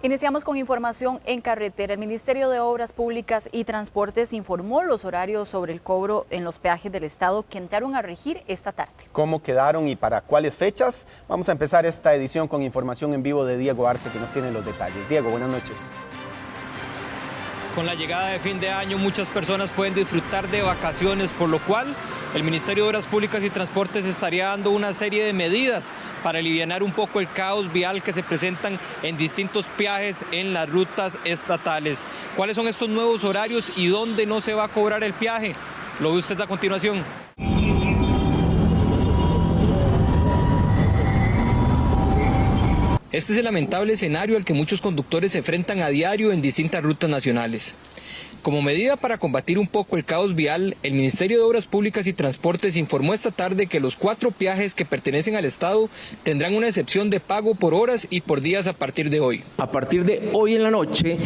Iniciamos con información en carretera. El Ministerio de Obras Públicas y Transportes informó los horarios sobre el cobro en los peajes del Estado que entraron a regir esta tarde. ¿Cómo quedaron y para cuáles fechas? Vamos a empezar esta edición con información en vivo de Diego Arce, que nos tiene los detalles. Diego, buenas noches. Con la llegada de fin de año, muchas personas pueden disfrutar de vacaciones, por lo cual el Ministerio de Obras Públicas y Transportes estaría dando una serie de medidas para alivianar un poco el caos vial que se presentan en distintos peajes en las rutas estatales. ¿Cuáles son estos nuevos horarios y dónde no se va a cobrar el peaje? Lo ve usted a continuación. Este es el lamentable escenario al que muchos conductores se enfrentan a diario en distintas rutas nacionales. Como medida para combatir un poco el caos vial, el Ministerio de Obras Públicas y Transportes informó esta tarde que los 4 peajes que pertenecen al Estado tendrán una excepción de pago por horas y por días a partir de hoy. A partir de hoy en la noche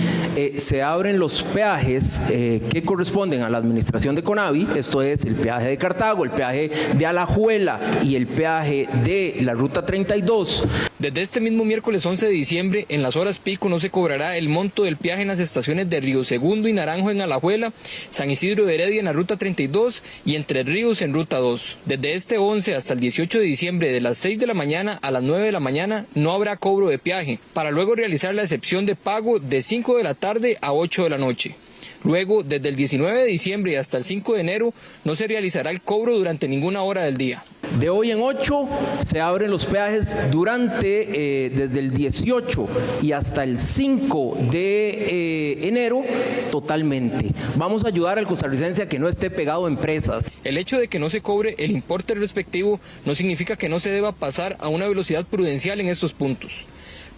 se abren los peajes que corresponden a la administración de Conavi, esto es el peaje de Cartago, el peaje de Alajuela y el peaje de la Ruta 32. Desde este mismo miércoles 11 de diciembre, en las horas pico no se cobrará el monto del peaje en las estaciones de Río Segundo y Naranjo en Alajuela, San Isidro de Heredia en la Ruta 32 y Entre Ríos en Ruta 2. Desde este 11 hasta el 18 de diciembre, de las 6 de la mañana a las 9 de la mañana, no habrá cobro de peaje, para luego realizar la excepción de pago de 5 de la tarde a 8 de la noche. Luego, desde el 19 de diciembre hasta el 5 de enero, no se realizará el cobro durante ninguna hora del día. De hoy en 8 se abren los peajes desde el 18 y hasta el 5 de enero totalmente. Vamos a ayudar al costarricense a que no esté pegado a empresas. El hecho de que no se cobre el importe respectivo no significa que no se deba pasar a una velocidad prudencial en estos puntos.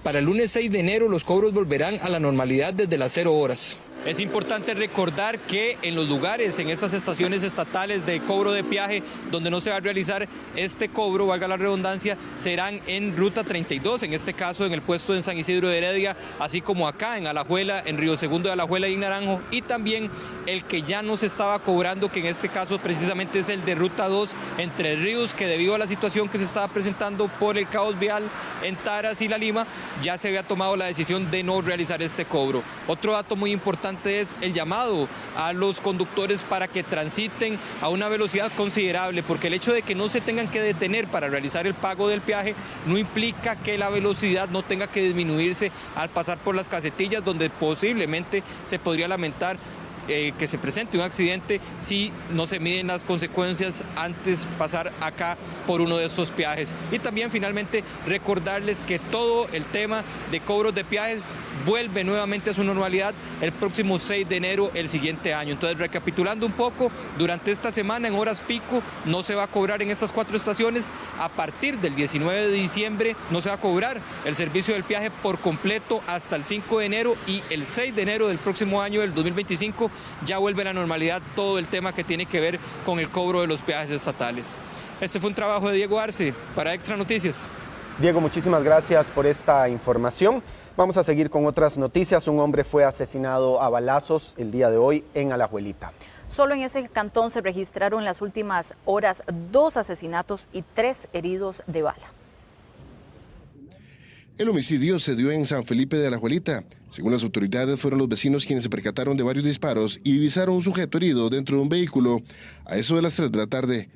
Para el lunes 6 de enero los cobros volverán a la normalidad desde las 0 horas. Es importante recordar que en los lugares, en estas estaciones estatales de cobro de peaje, donde no se va a realizar este cobro, valga la redundancia, serán en Ruta 32, en este caso en el puesto en San Isidro de Heredia, así como acá en Alajuela, en Río Segundo de Alajuela y en Naranjo, y también el que ya no se estaba cobrando, que en este caso precisamente es el de Ruta 2, Entre Ríos, que debido a la situación que se estaba presentando por el caos vial en Taras y La Lima, ya se había tomado la decisión de no realizar este cobro. Otro dato muy importante es el llamado a los conductores para que transiten a una velocidad considerable, porque el hecho de que no se tengan que detener para realizar el pago del peaje no implica que la velocidad no tenga que disminuirse al pasar por las casetillas, donde posiblemente se podría lamentar que se presente un accidente si no se miden las consecuencias antes pasar acá por uno de estos peajes. Y también finalmente recordarles que todo el tema de cobros de peajes vuelve nuevamente a su normalidad el próximo 6 de enero el siguiente año. Entonces, recapitulando un poco, durante esta semana en horas pico no se va a cobrar en estas 4 estaciones. A partir del 19 de diciembre no se va a cobrar el servicio del peaje por completo hasta el 5 de enero y el 6 de enero del próximo año, del 2025, ya vuelve a la normalidad todo el tema que tiene que ver con el cobro de los peajes estatales. Este fue un trabajo de Diego Arce para Extra Noticias. Diego, muchísimas gracias por esta información. Vamos a seguir con otras noticias. Un hombre fue asesinado a balazos el día de hoy en Alajuelita. Solo en ese cantón se registraron en las últimas horas 2 asesinatos y 3 heridos de bala. El homicidio se dio en San Felipe de Alajuelita. Según las autoridades, fueron los vecinos quienes se percataron de varios disparos y divisaron un sujeto herido dentro de un vehículo a eso de las 3 de la tarde.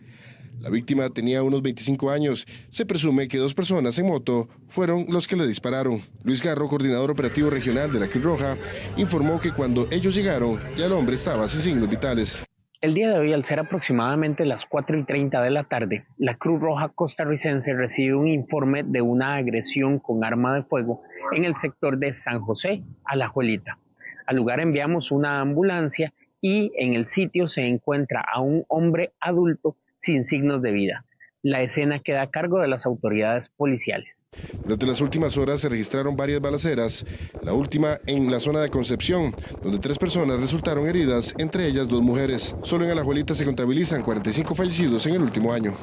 La víctima tenía unos 25 años. Se presume que 2 personas en moto fueron los que le dispararon. Luis Garro, coordinador operativo regional de la Cruz Roja, informó que cuando ellos llegaron, ya el hombre estaba sin signos vitales. El día de hoy, al ser aproximadamente las 4:30 de la tarde, la Cruz Roja costarricense recibe un informe de una agresión con arma de fuego en el sector de San José, Alajuelita. Al lugar enviamos una ambulancia y en el sitio se encuentra a un hombre adulto sin signos de vida. La escena queda a cargo de las autoridades policiales. Durante las últimas horas se registraron varias balaceras, la última en la zona de Concepción, donde 3 personas resultaron heridas, entre ellas 2 mujeres. Solo en Alajuelita se contabilizan 45 fallecidos en el último año.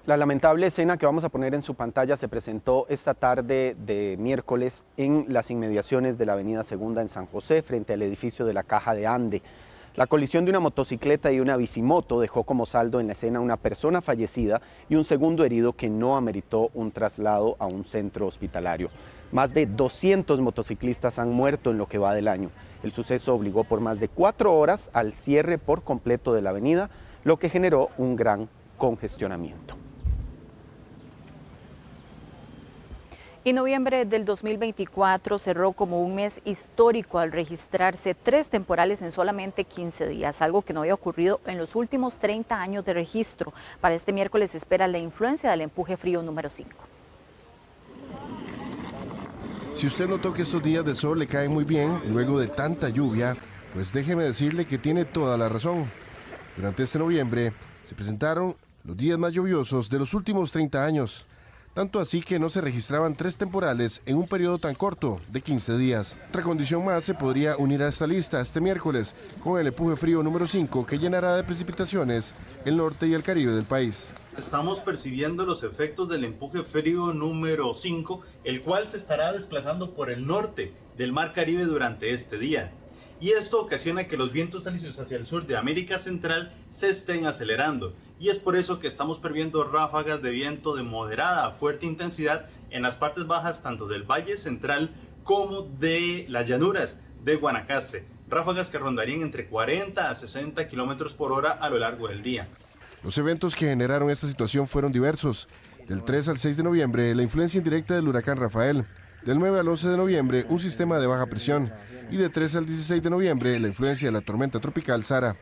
La lamentable escena que vamos a poner en su pantalla se presentó esta tarde de miércoles en las inmediaciones de la avenida Segunda en San José, frente al edificio de la Caja de Ande. La colisión de una motocicleta y una bicimoto dejó como saldo en la escena una persona fallecida y un segundo herido que no ameritó un traslado a un centro hospitalario. Más de 200 motociclistas han muerto en lo que va del año. El suceso obligó por más de 4 horas al cierre por completo de la avenida, lo que generó un gran congestionamiento. Y noviembre del 2024 cerró como un mes histórico al registrarse 3 temporales en solamente 15 días, algo que no había ocurrido en los últimos 30 años de registro. Para este miércoles se espera la influencia del empuje frío número 5. Si usted notó que estos días de sol le caen muy bien luego de tanta lluvia, pues déjeme decirle que tiene toda la razón. Durante este noviembre se presentaron los días más lluviosos de los últimos 30 años. Tanto así que no se registraban 3 temporales en un periodo tan corto de 15 días. Otra condición más se podría unir a esta lista este miércoles con el empuje frío número 5 que llenará de precipitaciones el norte y el Caribe del país. Estamos percibiendo los efectos del empuje frío número 5, el cual se estará desplazando por el norte del Mar Caribe durante este día. Y esto ocasiona que los vientos alisios hacia el sur de América Central se estén acelerando. Y es por eso que estamos previendo ráfagas de viento de moderada a fuerte intensidad en las partes bajas tanto del Valle Central como de las llanuras de Guanacaste. Ráfagas que rondarían entre 40 a 60 kilómetros por hora a lo largo del día. Los eventos que generaron esta situación fueron diversos. Del 3 al 6 de noviembre, la influencia indirecta del huracán Rafael. Del 9 al 11 de noviembre, un sistema de baja presión. Y de 13 al 16 de noviembre, la influencia de la tormenta tropical Sara.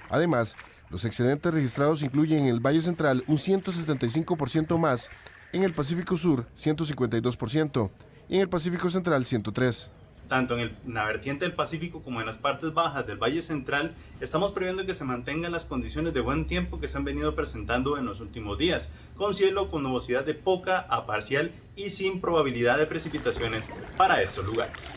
Además, los excedentes registrados incluyen en el Valle Central un 175% más, en el Pacífico Sur 152% y en el Pacífico Central 103%. Tanto en la vertiente del Pacífico como en las partes bajas del Valle Central, estamos previendo que se mantengan las condiciones de buen tiempo que se han venido presentando en los últimos días, con cielo con nubosidad de poca a parcial y sin probabilidad de precipitaciones para estos lugares.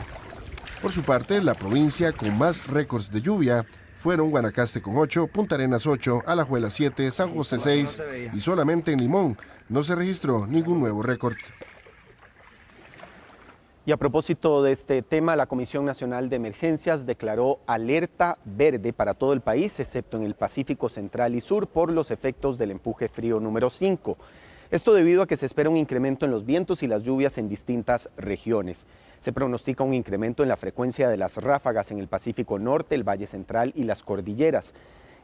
Por su parte, la provincia con más récords de lluvia fueron Guanacaste con 8, Punta Arenas 8, Alajuela 7, San José 6 y solamente en Limón no se registró ningún nuevo récord. Y a propósito de este tema, la Comisión Nacional de Emergencias declaró alerta verde para todo el país, excepto en el Pacífico Central y Sur, por los efectos del empuje frío número 5. Esto debido a que se espera un incremento en los vientos y las lluvias en distintas regiones. Se pronostica un incremento en la frecuencia de las ráfagas en el Pacífico Norte, el Valle Central y las cordilleras.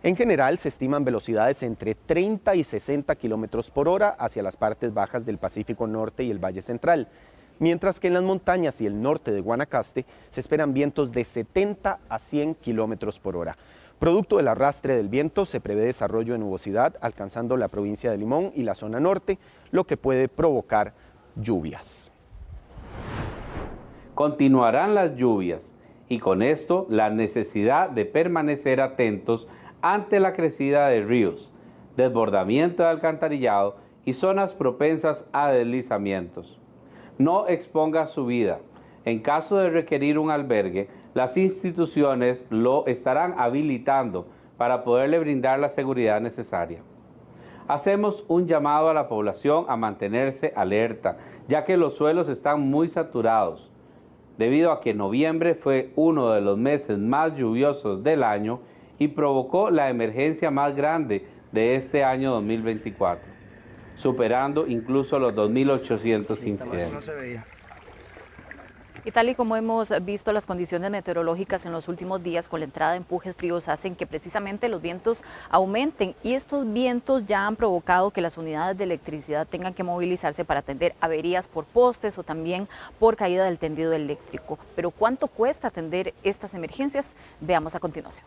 En general, se estiman velocidades entre 30 y 60 kilómetros por hora hacia las partes bajas del Pacífico Norte y el Valle Central, mientras que en las montañas y el norte de Guanacaste se esperan vientos de 70 a 100 kilómetros por hora. Producto del arrastre del viento, se prevé desarrollo de nubosidad alcanzando la provincia de Limón y la zona norte, lo que puede provocar lluvias. Continuarán las lluvias y con esto la necesidad de permanecer atentos ante la crecida de ríos, desbordamiento de alcantarillado y zonas propensas a deslizamientos. No exponga su vida. En caso de requerir un albergue, las instituciones lo estarán habilitando para poderle brindar la seguridad necesaria. Hacemos un llamado a la población a mantenerse alerta, ya que los suelos están muy saturados, debido a que noviembre fue uno de los meses más lluviosos del año y provocó la emergencia más grande de este año 2024, superando incluso los 2.800 incidentes. Y tal y como hemos visto, las condiciones meteorológicas en los últimos días con la entrada de empujes fríos hacen que precisamente los vientos aumenten, y estos vientos ya han provocado que las unidades de electricidad tengan que movilizarse para atender averías por postes o también por caída del tendido eléctrico. Pero ¿cuánto cuesta atender estas emergencias? Veamos a continuación.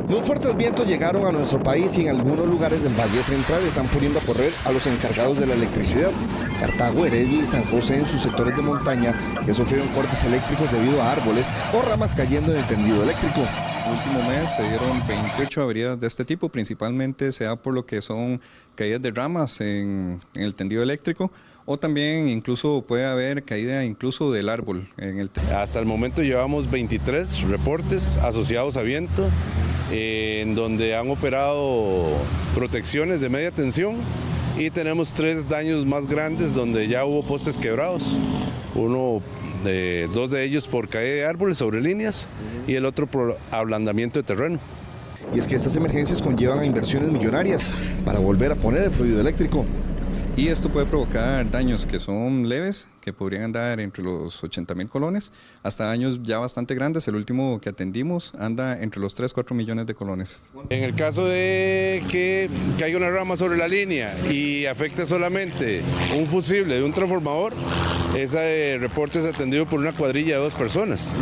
Los fuertes vientos llegaron a nuestro país y en algunos lugares del Valle Central están poniendo a correr a los encargados de la electricidad. Cartago, Heredia y San José en sus sectores de montaña que sufrieron cortes eléctricos debido a árboles o ramas cayendo en el tendido eléctrico. El último mes se dieron 28 averías de este tipo, principalmente se da por lo que son caídas de ramas en el tendido eléctrico, o también incluso puede haber caída incluso del árbol en el tendido. Hasta el momento llevamos 23 reportes asociados a viento, en donde han operado protecciones de media tensión, y tenemos 3 daños más grandes donde ya hubo postes quebrados. Uno 2 de ellos por caída de árboles sobre líneas y el otro por ablandamiento de terreno. Y es que estas emergencias conllevan a inversiones millonarias para volver a poner el fluido eléctrico. Y esto puede provocar daños que son leves, que podrían andar entre los 80.000 colones, hasta daños ya bastante grandes. El último que atendimos anda entre los 3-4 millones de colones. En el caso de que caiga una rama sobre la línea y afecte solamente un fusible de un transformador, ese reporte es atendido por una cuadrilla de 2 personas.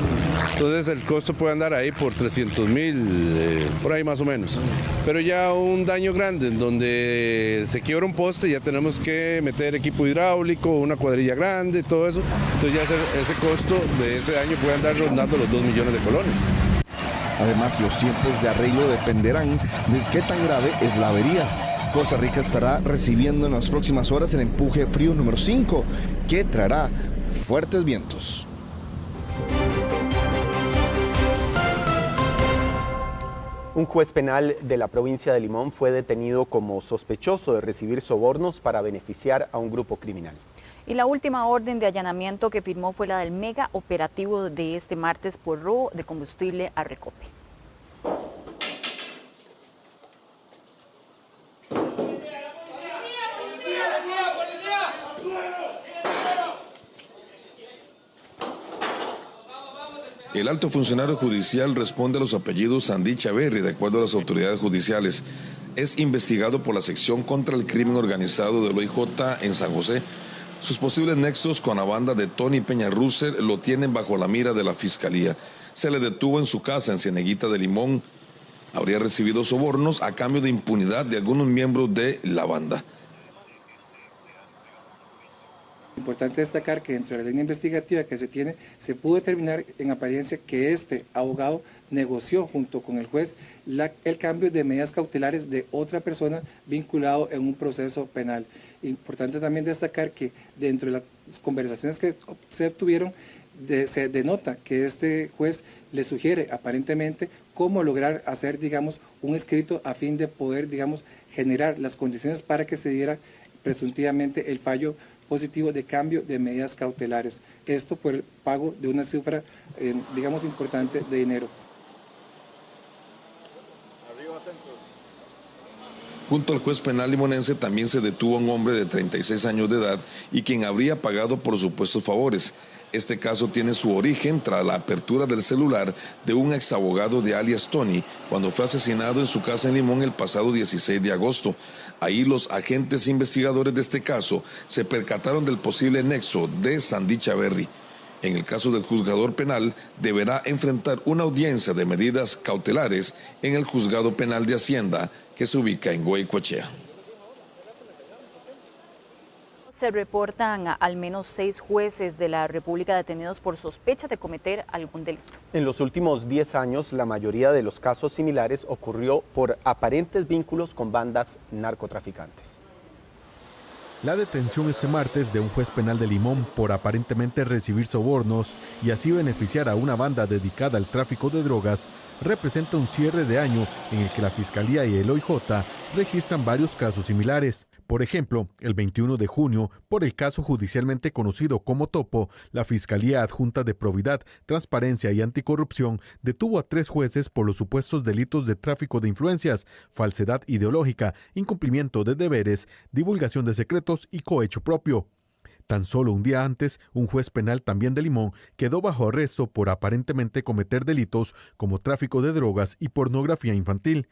Entonces el costo puede andar ahí por 300.000, por ahí más o menos. Pero ya un daño grande en donde se quiebra un poste, ya tenemos que meter equipo hidráulico, una cuadrilla grande, todo eso. Entonces ya ese costo de ese daño puede andar rondando los 2 millones de colones. Además, los tiempos de arreglo dependerán de qué tan grave es la avería. Costa Rica estará recibiendo en las próximas horas el empuje frío número 5, que traerá fuertes vientos. Un juez penal de la provincia de Limón fue detenido como sospechoso de recibir sobornos para beneficiar a un grupo criminal. Y la última orden de allanamiento que firmó fue la del mega operativo de este martes por robo de combustible a Recope. El alto funcionario judicial responde a los apellidos Sandicha Berry, de acuerdo a las autoridades judiciales. Es investigado por la sección contra el crimen organizado del OIJ en San José. Sus posibles nexos con la banda de Tony Peñarruser lo tienen bajo la mira de la fiscalía. Se le detuvo en su casa en Cieneguita de Limón. Habría recibido sobornos a cambio de impunidad de algunos miembros de la banda. Importante destacar que dentro de la línea investigativa que se tiene, se pudo determinar en apariencia que este abogado negoció junto con el juez el cambio de medidas cautelares de otra persona vinculado en un proceso penal. Importante también destacar que dentro de las conversaciones que se tuvieron, se denota que este juez le sugiere aparentemente cómo lograr hacer, digamos, un escrito a fin de poder, digamos, generar las condiciones para que se diera presuntivamente el fallo positivo de cambio de medidas cautelares. Esto por el pago de una cifra, digamos, importante de dinero. Junto al juez penal limonense también se detuvo a un hombre de 36 años de edad y quien habría pagado por supuestos favores. Este caso tiene su origen tras la apertura del celular de un exabogado de alias Tony cuando fue asesinado en su casa en Limón el pasado 16 de agosto. Ahí los agentes investigadores de este caso se percataron del posible nexo de Sandicha Berry. En el caso del juzgador penal, deberá enfrentar una audiencia de medidas cautelares en el juzgado penal de Hacienda que se ubica en Guaycochea. Se reportan al menos 6 jueces de la República detenidos por sospecha de cometer algún delito. En los últimos 10 años, la mayoría de los casos similares ocurrió por aparentes vínculos con bandas narcotraficantes. La detención este martes de un juez penal de Limón por aparentemente recibir sobornos y así beneficiar a una banda dedicada al tráfico de drogas representa un cierre de año en el que la Fiscalía y el OIJ registran varios casos similares. Por ejemplo, el 21 de junio, por el caso judicialmente conocido como Topo, la Fiscalía Adjunta de Probidad, Transparencia y Anticorrupción detuvo a 3 jueces por los supuestos delitos de tráfico de influencias, falsedad ideológica, incumplimiento de deberes, divulgación de secretos y cohecho propio. Tan solo un día antes, un juez penal también de Limón quedó bajo arresto por aparentemente cometer delitos como tráfico de drogas y pornografía infantil.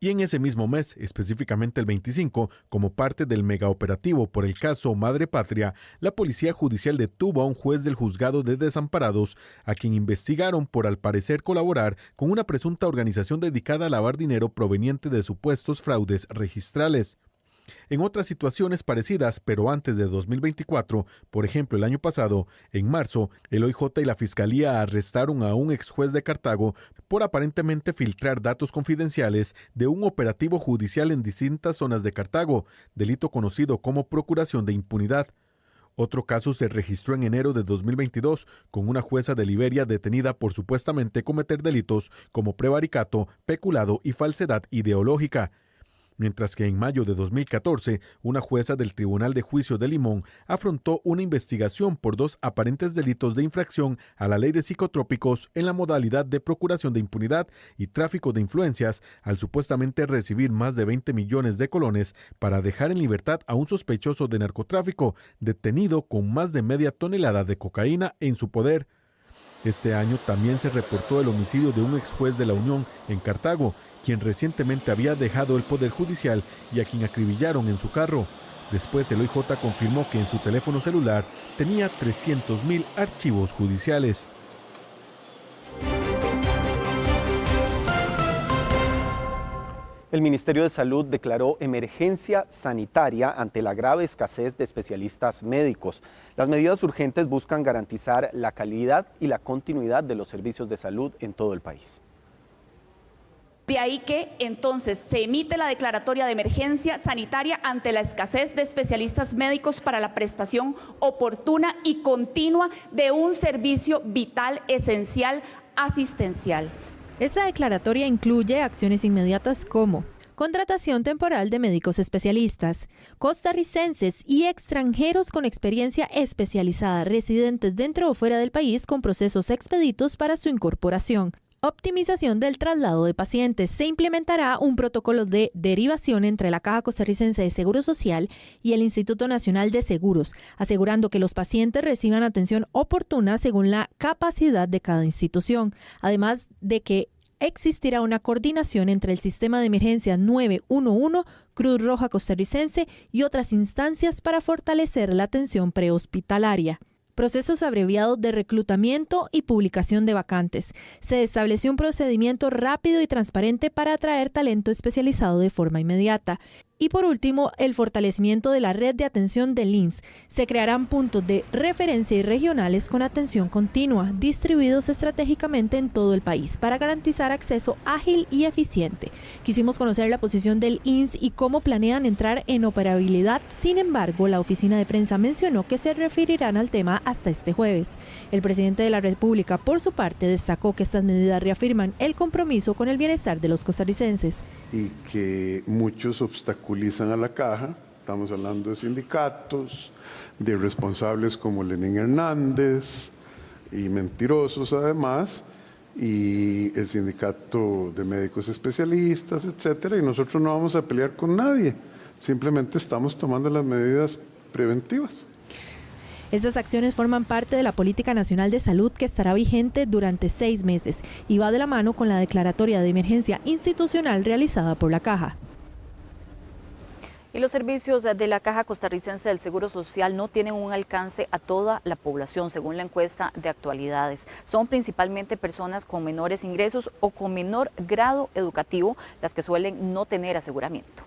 Y en ese mismo mes, específicamente el 25, como parte del megaoperativo por el caso Madre Patria, la Policía Judicial detuvo a un juez del Juzgado de Desamparados, a quien investigaron por al parecer colaborar con una presunta organización dedicada a lavar dinero proveniente de supuestos fraudes registrales. En otras situaciones parecidas, pero antes de 2024, por ejemplo el año pasado, en marzo, el OIJ y la Fiscalía arrestaron a un ex juez de Cartago por aparentemente filtrar datos confidenciales de un operativo judicial en distintas zonas de Cartago, delito conocido como procuración de impunidad. Otro caso se registró en enero de 2022 con una jueza de Liberia detenida por supuestamente cometer delitos como prevaricato, peculado y falsedad ideológica. mientras que en mayo de 2014, una jueza del Tribunal de Juicio de Limón afrontó una investigación por 2 aparentes delitos de infracción a la ley de psicotrópicos en la modalidad de procuración de impunidad y tráfico de influencias al supuestamente recibir más de 20 millones de colones para dejar en libertad a un sospechoso de narcotráfico detenido con más de media tonelada de cocaína en su poder. Este año también se reportó el homicidio de un ex juez de la Unión en Cartago, quien recientemente había dejado el Poder Judicial y a quien acribillaron en su carro. Después el OIJ confirmó que en su teléfono celular tenía 300.000 archivos judiciales. El Ministerio de Salud declaró emergencia sanitaria ante la grave escasez de especialistas médicos. Las medidas urgentes buscan garantizar la calidad y la continuidad de los servicios de salud en todo el país. De ahí que entonces se emite la declaratoria de emergencia sanitaria ante la escasez de especialistas médicos para la prestación oportuna y continua de un servicio vital, esencial, asistencial. Esta declaratoria incluye acciones inmediatas como contratación temporal de médicos especialistas, costarricenses y extranjeros con experiencia especializada residentes dentro o fuera del país con procesos expeditos para su incorporación. Optimización del traslado de pacientes. Se implementará un protocolo de derivación entre la Caja Costarricense de Seguro Social y el Instituto Nacional de Seguros, asegurando que los pacientes reciban atención oportuna según la capacidad de cada institución, además de que existirá una coordinación entre el Sistema de Emergencia 911, Cruz Roja Costarricense y otras instancias para fortalecer la atención prehospitalaria. Procesos abreviados de reclutamiento y publicación de vacantes. Se estableció un procedimiento rápido y transparente para atraer talento especializado de forma inmediata. Y por último, el fortalecimiento de la red de atención del INS. Se crearán puntos de referencia y regionales con atención continua, distribuidos estratégicamente en todo el país para garantizar acceso ágil y eficiente. Quisimos conocer la posición del INS y cómo planean entrar en operabilidad. Sin embargo, la oficina de prensa mencionó que se referirán al tema hasta este jueves. El presidente de la República, por su parte, destacó que estas medidas reafirman el compromiso con el bienestar de los costarricenses. Y que muchos obstaculizan a la caja, estamos hablando de sindicatos, de responsables como Lenín Hernández y mentirosos además, y el sindicato de médicos especialistas, etcétera, y nosotros no vamos a pelear con nadie, simplemente estamos tomando las medidas preventivas. Estas acciones forman parte de la Política Nacional de Salud que estará vigente durante 6 meses y va de la mano con la declaratoria de emergencia institucional realizada por la Caja. Y los servicios de la Caja Costarricense del Seguro Social no tienen un alcance a toda la población, según la encuesta de actualidades. Son principalmente personas con menores ingresos o con menor grado educativo las que suelen no tener aseguramiento.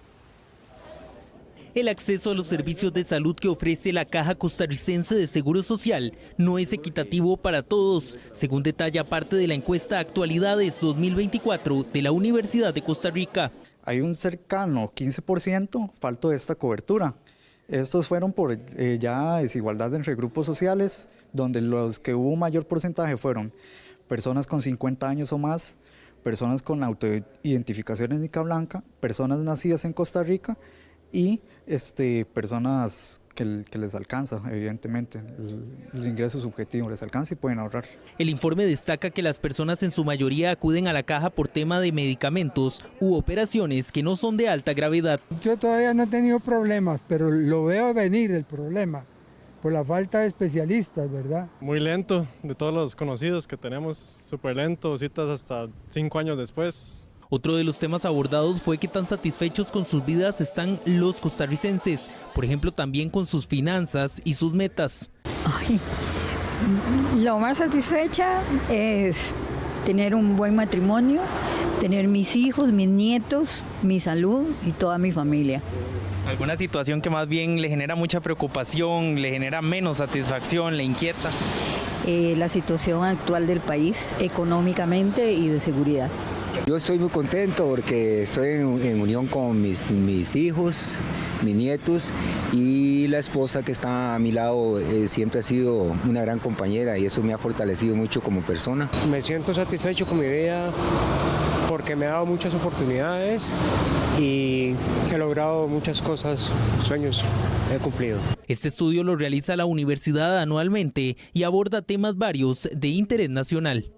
El acceso a los servicios de salud que ofrece la Caja Costarricense de Seguro Social no es equitativo para todos, según detalla parte de la encuesta Actualidades 2024 de la Universidad de Costa Rica. Hay un cercano 15% falto de esta cobertura. Estos fueron por ya desigualdad entre grupos sociales, donde los que hubo mayor porcentaje fueron personas con 50 años o más, personas con autoidentificación étnica blanca, personas nacidas en Costa Rica, y personas que les alcanza, evidentemente, el ingreso subjetivo les alcanza y pueden ahorrar. El informe destaca que las personas en su mayoría acuden a la caja por tema de medicamentos u operaciones que no son de alta gravedad. Yo todavía no he tenido problemas, pero lo veo venir el problema, por la falta de especialistas, ¿verdad? Muy lento, de todos los conocidos que tenemos, súper lento, citas hasta 5 años después. Otro de los temas abordados fue qué tan satisfechos con sus vidas están los costarricenses, por ejemplo también con sus finanzas y sus metas. Ay, lo más satisfecha es tener un buen matrimonio, tener mis hijos, mis nietos, mi salud y toda mi familia. ¿Alguna situación que más bien le genera mucha preocupación, le genera menos satisfacción, le inquieta? La situación actual del país, económicamente y de seguridad. Yo estoy muy contento porque estoy en unión con mis hijos, mis nietos, y la esposa que está a mi lado siempre ha sido una gran compañera y eso me ha fortalecido mucho como persona. Me siento satisfecho con mi vida porque me ha dado muchas oportunidades y he logrado muchas cosas, sueños he cumplido. Este estudio lo realiza la universidad anualmente y aborda temas varios de interés nacional.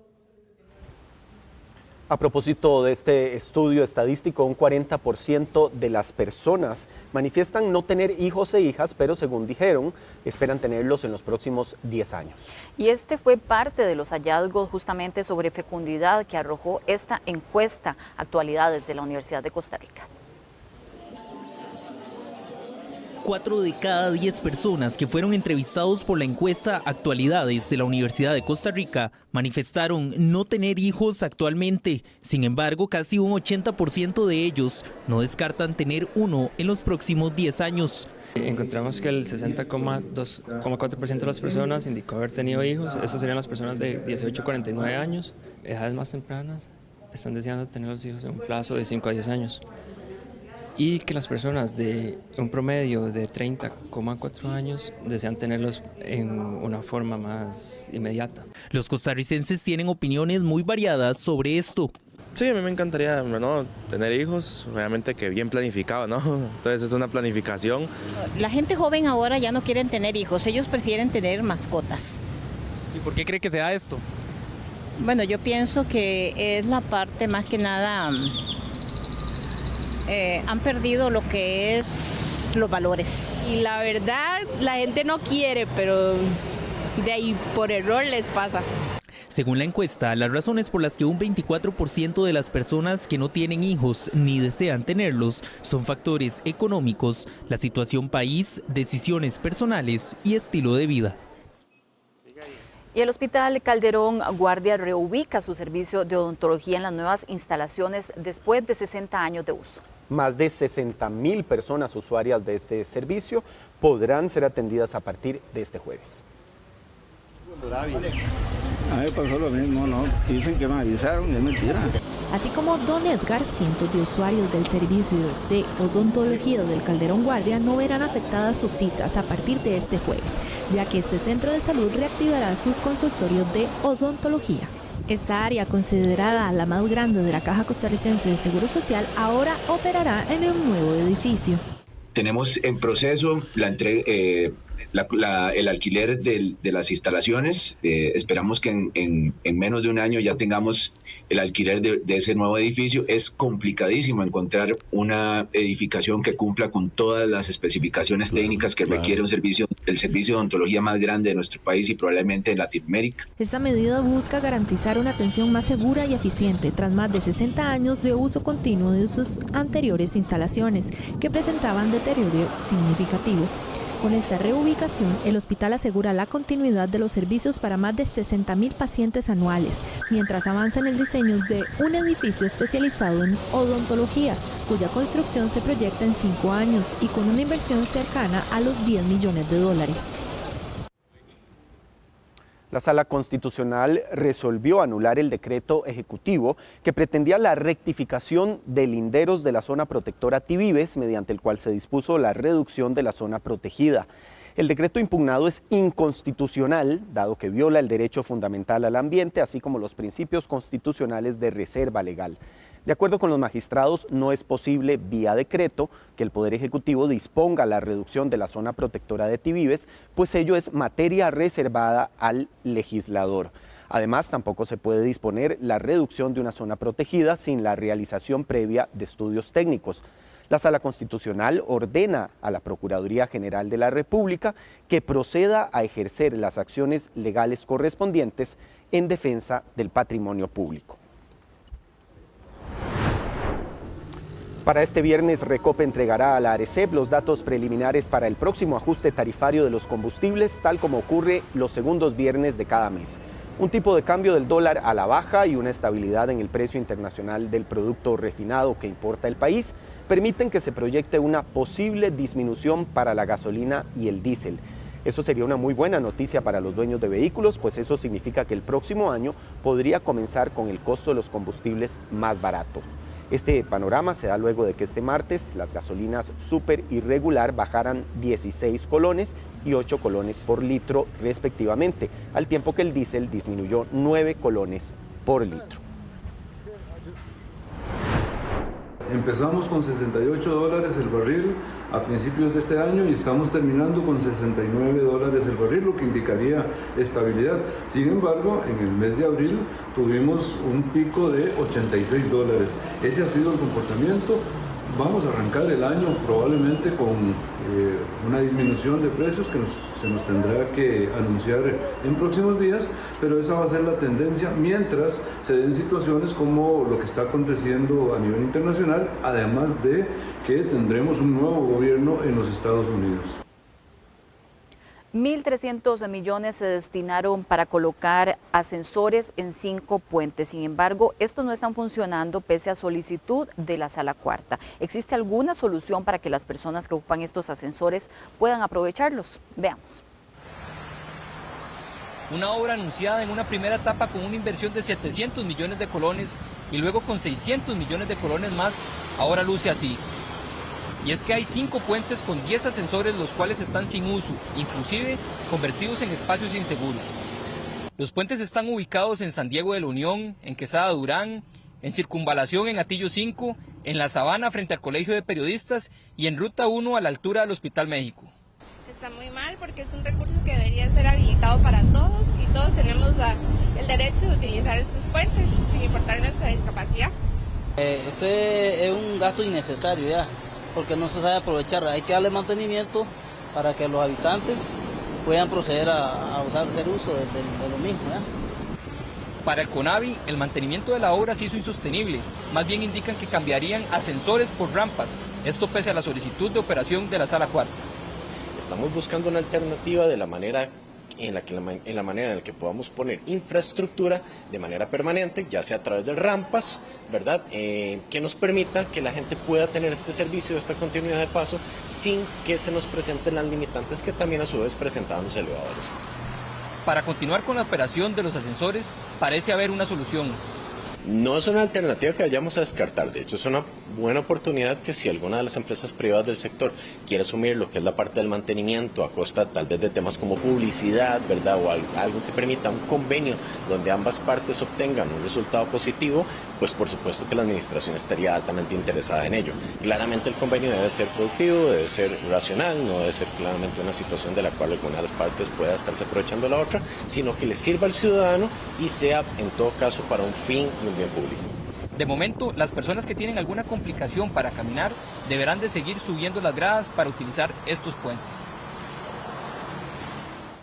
A propósito de este estudio estadístico, un 40% de las personas manifiestan no tener hijos e hijas, pero según dijeron, esperan tenerlos en los próximos 10 años. Y este fue parte de los hallazgos justamente sobre fecundidad que arrojó esta encuesta Actualidades de la Universidad de Costa Rica. 4 de cada 10 personas que fueron entrevistados por la encuesta Actualidades de la Universidad de Costa Rica manifestaron no tener hijos actualmente. Sin embargo, casi un 80% de ellos no descartan tener uno en los próximos 10 años. Encontramos que el 60,4% de las personas indicó haber tenido hijos. Esas serían las personas de 18 a 49 años, edades más tempranas, están deseando tener los hijos en un plazo de 5 a 10 años. Y que las personas de un promedio de 30,4 años desean tenerlos en una forma más inmediata. Los costarricenses tienen opiniones muy variadas sobre esto. Sí, a mí me encantaría, ¿no?, tener hijos, obviamente que bien planificado, ¿no? Entonces es una planificación. La gente joven ahora ya no quieren tener hijos, ellos prefieren tener mascotas. ¿Y por qué cree que se da esto? Bueno, yo pienso que es la parte más que nada... han perdido lo que es los valores. Y la verdad, la gente no quiere, pero de ahí por error les pasa. Según la encuesta, las razones por las que un 24% de las personas que no tienen hijos ni desean tenerlos son factores económicos, la situación país, decisiones personales y estilo de vida. Y el Hospital Calderón Guardia reubica su servicio de odontología en las nuevas instalaciones después de 60 años de uso. Más de 60,000 personas usuarias de este servicio podrán ser atendidas a partir de este jueves. A mí pasó lo mismo, ¿no? Dicen que me avisaron y es mentira. Así como don Edgar, cientos de usuarios del servicio de odontología del Calderón Guardia no verán afectadas sus citas a partir de este jueves, ya que este centro de salud reactivará sus consultorios de odontología. Esta área, considerada la más grande de la Caja Costarricense de Seguro Social, ahora operará en un nuevo edificio. Tenemos en proceso la entrega, el alquiler de las instalaciones. Esperamos que en menos de un año ya tengamos el alquiler de ese nuevo edificio. Es complicadísimo encontrar una edificación que cumpla con todas las especificaciones técnicas que requiere el servicio de odontología más grande de nuestro país y probablemente en Latinoamérica. Esta medida busca garantizar una atención más segura y eficiente tras más de 60 años de uso continuo de sus anteriores instalaciones, que presentaban deterioro significativo. Con esta reubicación, el hospital asegura la continuidad de los servicios para más de 60,000 pacientes anuales, mientras avanza en el diseño de un edificio especializado en odontología, cuya construcción se proyecta en 5 años y con una inversión cercana a los 10 millones de dólares. La Sala Constitucional resolvió anular el decreto ejecutivo que pretendía la rectificación de linderos de la zona protectora Tivives, mediante el cual se dispuso la reducción de la zona protegida. El decreto impugnado es inconstitucional, dado que viola el derecho fundamental al ambiente, así como los principios constitucionales de reserva legal. De acuerdo con los magistrados, no es posible, vía decreto, que el Poder Ejecutivo disponga la reducción de la zona protectora de Tivives, pues ello es materia reservada al legislador. Además, tampoco se puede disponer la reducción de una zona protegida sin la realización previa de estudios técnicos. La Sala Constitucional ordena a la Procuraduría General de la República que proceda a ejercer las acciones legales correspondientes en defensa del patrimonio público. Para este viernes, Recope entregará a la ARECEP los datos preliminares para el próximo ajuste tarifario de los combustibles, tal como ocurre los segundos viernes de cada mes. Un tipo de cambio del dólar a la baja y una estabilidad en el precio internacional del producto refinado que importa el país permiten que se proyecte una posible disminución para la gasolina y el diésel. Eso sería una muy buena noticia para los dueños de vehículos, pues eso significa que el próximo año podría comenzar con el costo de los combustibles más barato. Este panorama se da luego de que este martes las gasolinas super y regular bajaran 16 colones y 8 colones por litro respectivamente, al tiempo que el diésel disminuyó 9 colones por litro. Empezamos con $68 el barril a principios de este año y estamos terminando con $69 el barril, lo que indicaría estabilidad. Sin embargo, en el mes de abril tuvimos un pico de $86. Ese ha sido el comportamiento. Vamos a arrancar el año probablemente con una disminución de precios que se nos tendrá que anunciar en próximos días, pero esa va a ser la tendencia mientras se den situaciones como lo que está aconteciendo a nivel internacional, además de que tendremos un nuevo gobierno en los Estados Unidos. 1.300 millones se destinaron para colocar ascensores en 5 puentes. Sin embargo, estos no están funcionando pese a solicitud de la Sala Cuarta. ¿Existe alguna solución para que las personas que ocupan estos ascensores puedan aprovecharlos? Veamos. Una obra anunciada en una primera etapa con una inversión de 700 millones de colones y luego con 600 millones de colones más, ahora luce así. Y es que hay 5 puentes con 10 ascensores los cuales están sin uso, inclusive convertidos en espacios inseguros. Los puentes están ubicados en San Diego de la Unión, en Quesada Durán, en Circunvalación en Atillo 5, en La Sabana frente al Colegio de Periodistas y en Ruta 1 a la altura del Hospital México. Está muy mal porque es un recurso que debería ser habilitado para todos y todos tenemos el derecho de utilizar estos puentes sin importar nuestra discapacidad. Ese es un gasto innecesario ya, porque no se sabe aprovechar. Hay que darle mantenimiento para que los habitantes puedan proceder a hacer uso de lo mismo, ¿ya? Para el CONAVI, el mantenimiento de la obra se hizo insostenible. Más bien indican que cambiarían ascensores por rampas. Esto pese a la solicitud de operación de la Sala Cuarta. Estamos buscando una alternativa de la manera en la que podamos poner infraestructura de manera permanente, ya sea a través de rampas, ¿verdad? Que nos permita que la gente pueda tener este servicio, esta continuidad de paso, sin que se nos presenten las limitantes que también a su vez presentaban los elevadores. Para continuar con la operación de los ascensores, parece haber una solución. No es una alternativa que vayamos a descartar, de hecho es una buena oportunidad que si alguna de las empresas privadas del sector quiere asumir lo que es la parte del mantenimiento a costa tal vez de temas como publicidad, ¿verdad? O algo que permita un convenio donde ambas partes obtengan un resultado positivo, pues por supuesto que la administración estaría altamente interesada en ello. Claramente el convenio debe ser productivo, debe ser racional, no debe ser claramente una situación de la cual alguna de las partes pueda estarse aprovechando la otra, sino que le sirva al ciudadano y sea en todo caso para un fin y un bien público. De momento, las personas que tienen alguna complicación para caminar deberán de seguir subiendo las gradas para utilizar estos puentes.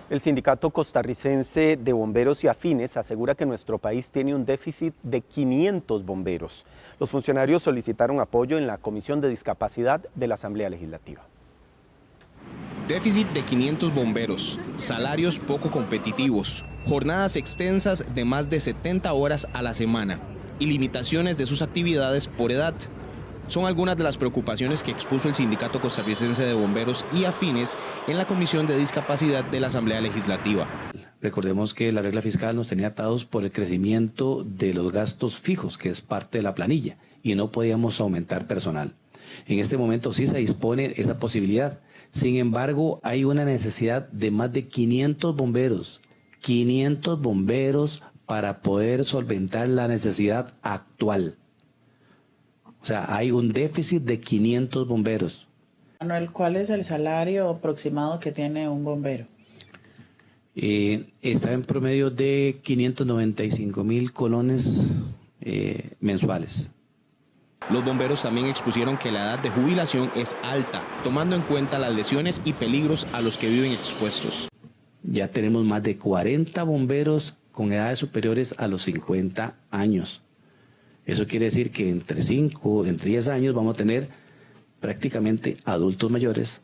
El Sindicato Costarricense de Bomberos y Afines asegura que nuestro país tiene un déficit de 500 bomberos. Los funcionarios solicitaron apoyo en la Comisión de Discapacidad de la Asamblea Legislativa. Déficit de 500 bomberos, salarios poco competitivos, jornadas extensas de más de 70 horas a la semana y limitaciones de sus actividades por edad. Son algunas de las preocupaciones que expuso el Sindicato Costarricense de Bomberos y Afines en la Comisión de Discapacidad de la Asamblea Legislativa. Recordemos que la regla fiscal nos tenía atados por el crecimiento de los gastos fijos, que es parte de la planilla, y no podíamos aumentar personal. En este momento sí se dispone esa posibilidad. Sin embargo, hay una necesidad de más de 500 bomberos para poder solventar la necesidad actual. O sea, hay un déficit de 500 bomberos. Manuel, ¿cuál es el salario aproximado que tiene un bombero? Está en promedio de 595.000 colones mensuales. Los bomberos también expusieron que la edad de jubilación es alta, tomando en cuenta las lesiones y peligros a los que viven expuestos. Ya tenemos más de 40 bomberos con edades superiores a los 50 años. Eso quiere decir que entre 10 años vamos a tener prácticamente adultos mayores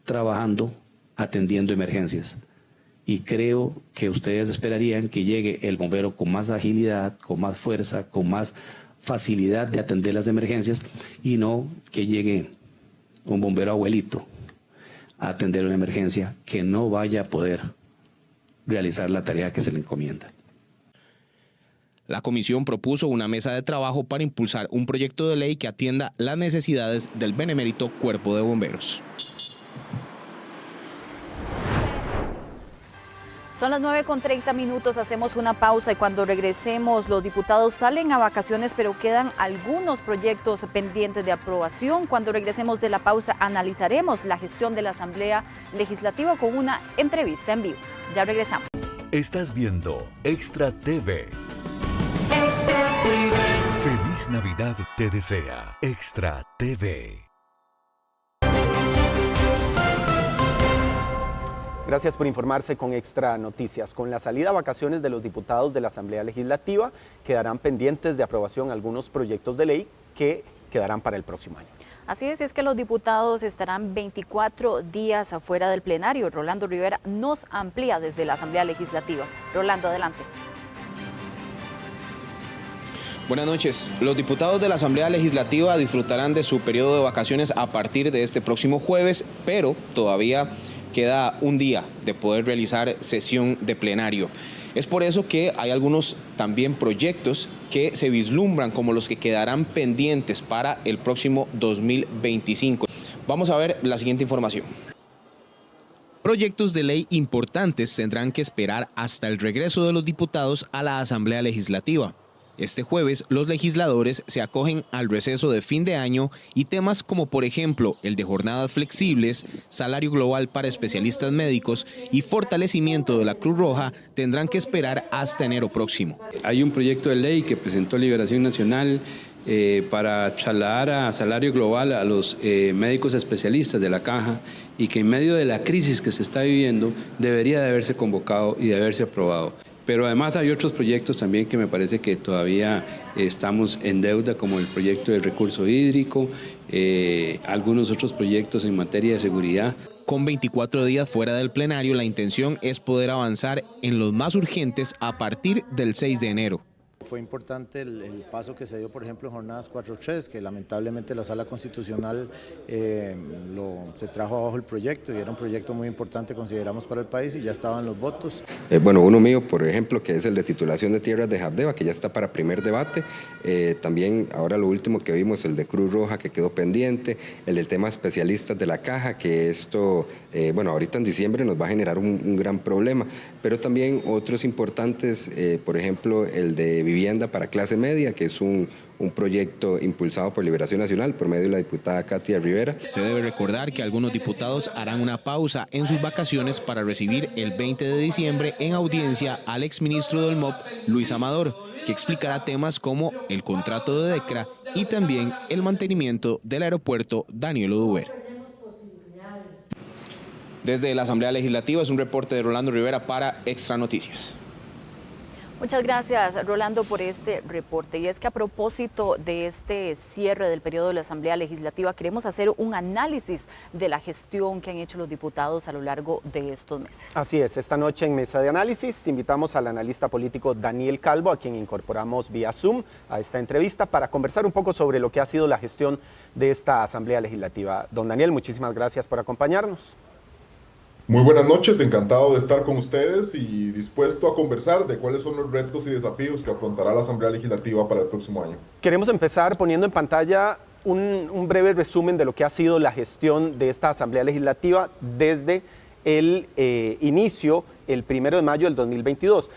trabajando, atendiendo emergencias. Y creo que ustedes esperarían que llegue el bombero con más agilidad, con más fuerza, con más facilidad de atender las emergencias y no que llegue un bombero abuelito a atender una emergencia que no vaya a poder realizar la tarea que se le encomienda. La comisión propuso una mesa de trabajo para impulsar un proyecto de ley que atienda las necesidades del benemérito Cuerpo de Bomberos. Son las 9:30, hacemos una pausa y cuando regresemos los diputados salen a vacaciones, pero quedan algunos proyectos pendientes de aprobación. Cuando regresemos de la pausa analizaremos la gestión de la Asamblea Legislativa con una entrevista en vivo. Ya regresamos. Estás viendo Extra TV. Extra TV. Feliz Navidad te desea Extra TV. Gracias por informarse con Extra Noticias. Con la salida a vacaciones de los diputados de la Asamblea Legislativa, quedarán pendientes de aprobación algunos proyectos de ley que quedarán para el próximo año. Así es que los diputados estarán 24 días afuera del plenario. Rolando Rivera nos amplía desde la Asamblea Legislativa. Rolando, adelante. Buenas noches. Los diputados de la Asamblea Legislativa disfrutarán de su periodo de vacaciones a partir de este próximo jueves, pero todavía queda un día de poder realizar sesión de plenario. Es por eso que hay algunos también proyectos que se vislumbran como los que quedarán pendientes para el próximo 2025. Vamos a ver la siguiente información. Proyectos de ley importantes tendrán que esperar hasta el regreso de los diputados a la Asamblea Legislativa. Este jueves, los legisladores se acogen al receso de fin de año y temas como, por ejemplo, el de jornadas flexibles, salario global para especialistas médicos y fortalecimiento de la Cruz Roja tendrán que esperar hasta enero próximo. Hay un proyecto de ley que presentó Liberación Nacional para trasladar a salario global a los médicos especialistas de la Caja y que en medio de la crisis que se está viviendo debería de haberse convocado y de haberse aprobado. Pero además hay otros proyectos también que me parece que todavía estamos en deuda, como el proyecto del recurso hídrico, algunos otros proyectos en materia de seguridad. Con 24 días fuera del plenario, la intención es poder avanzar en los más urgentes a partir del 6 de enero. Fue importante el paso que se dio, por ejemplo, en jornadas 4.3, que lamentablemente la Sala Constitucional se trajo abajo el proyecto, y era un proyecto muy importante, consideramos, para el país, y ya estaban los votos. Bueno, uno mío, por ejemplo, que es el de titulación de tierras de Habdeba, que ya está para primer debate. También ahora lo último que vimos, el de Cruz Roja, que quedó pendiente, el del tema especialistas de la Caja, que esto, bueno, ahorita en diciembre nos va a generar un gran problema, pero también otros importantes, por ejemplo, el de vivienda para clase media, que es un proyecto impulsado por Liberación Nacional por medio de la diputada Katia Rivera. Se debe recordar que algunos diputados harán una pausa en sus vacaciones para recibir el 20 de diciembre en audiencia al exministro del MOP, Luis Amador, que explicará temas como el contrato de DECRA y también el mantenimiento del aeropuerto Daniel Oduber. Desde la Asamblea Legislativa es un reporte de Rolando Rivera para Extra Noticias. Muchas gracias, Rolando, por este reporte. Y es que a propósito de este cierre del periodo de la Asamblea Legislativa, queremos hacer un análisis de la gestión que han hecho los diputados a lo largo de estos meses. Así es, esta noche en Mesa de Análisis invitamos al analista político Daniel Calvo, a quien incorporamos vía Zoom a esta entrevista para conversar un poco sobre lo que ha sido la gestión de esta Asamblea Legislativa. Don Daniel, muchísimas gracias por acompañarnos. Muy buenas noches, encantado de estar con ustedes y dispuesto a conversar de cuáles son los retos y desafíos que afrontará la Asamblea Legislativa para el próximo año. Queremos empezar poniendo en pantalla un breve resumen de lo que ha sido la gestión de esta Asamblea Legislativa desde el inicio, el 1 de mayo del 2022.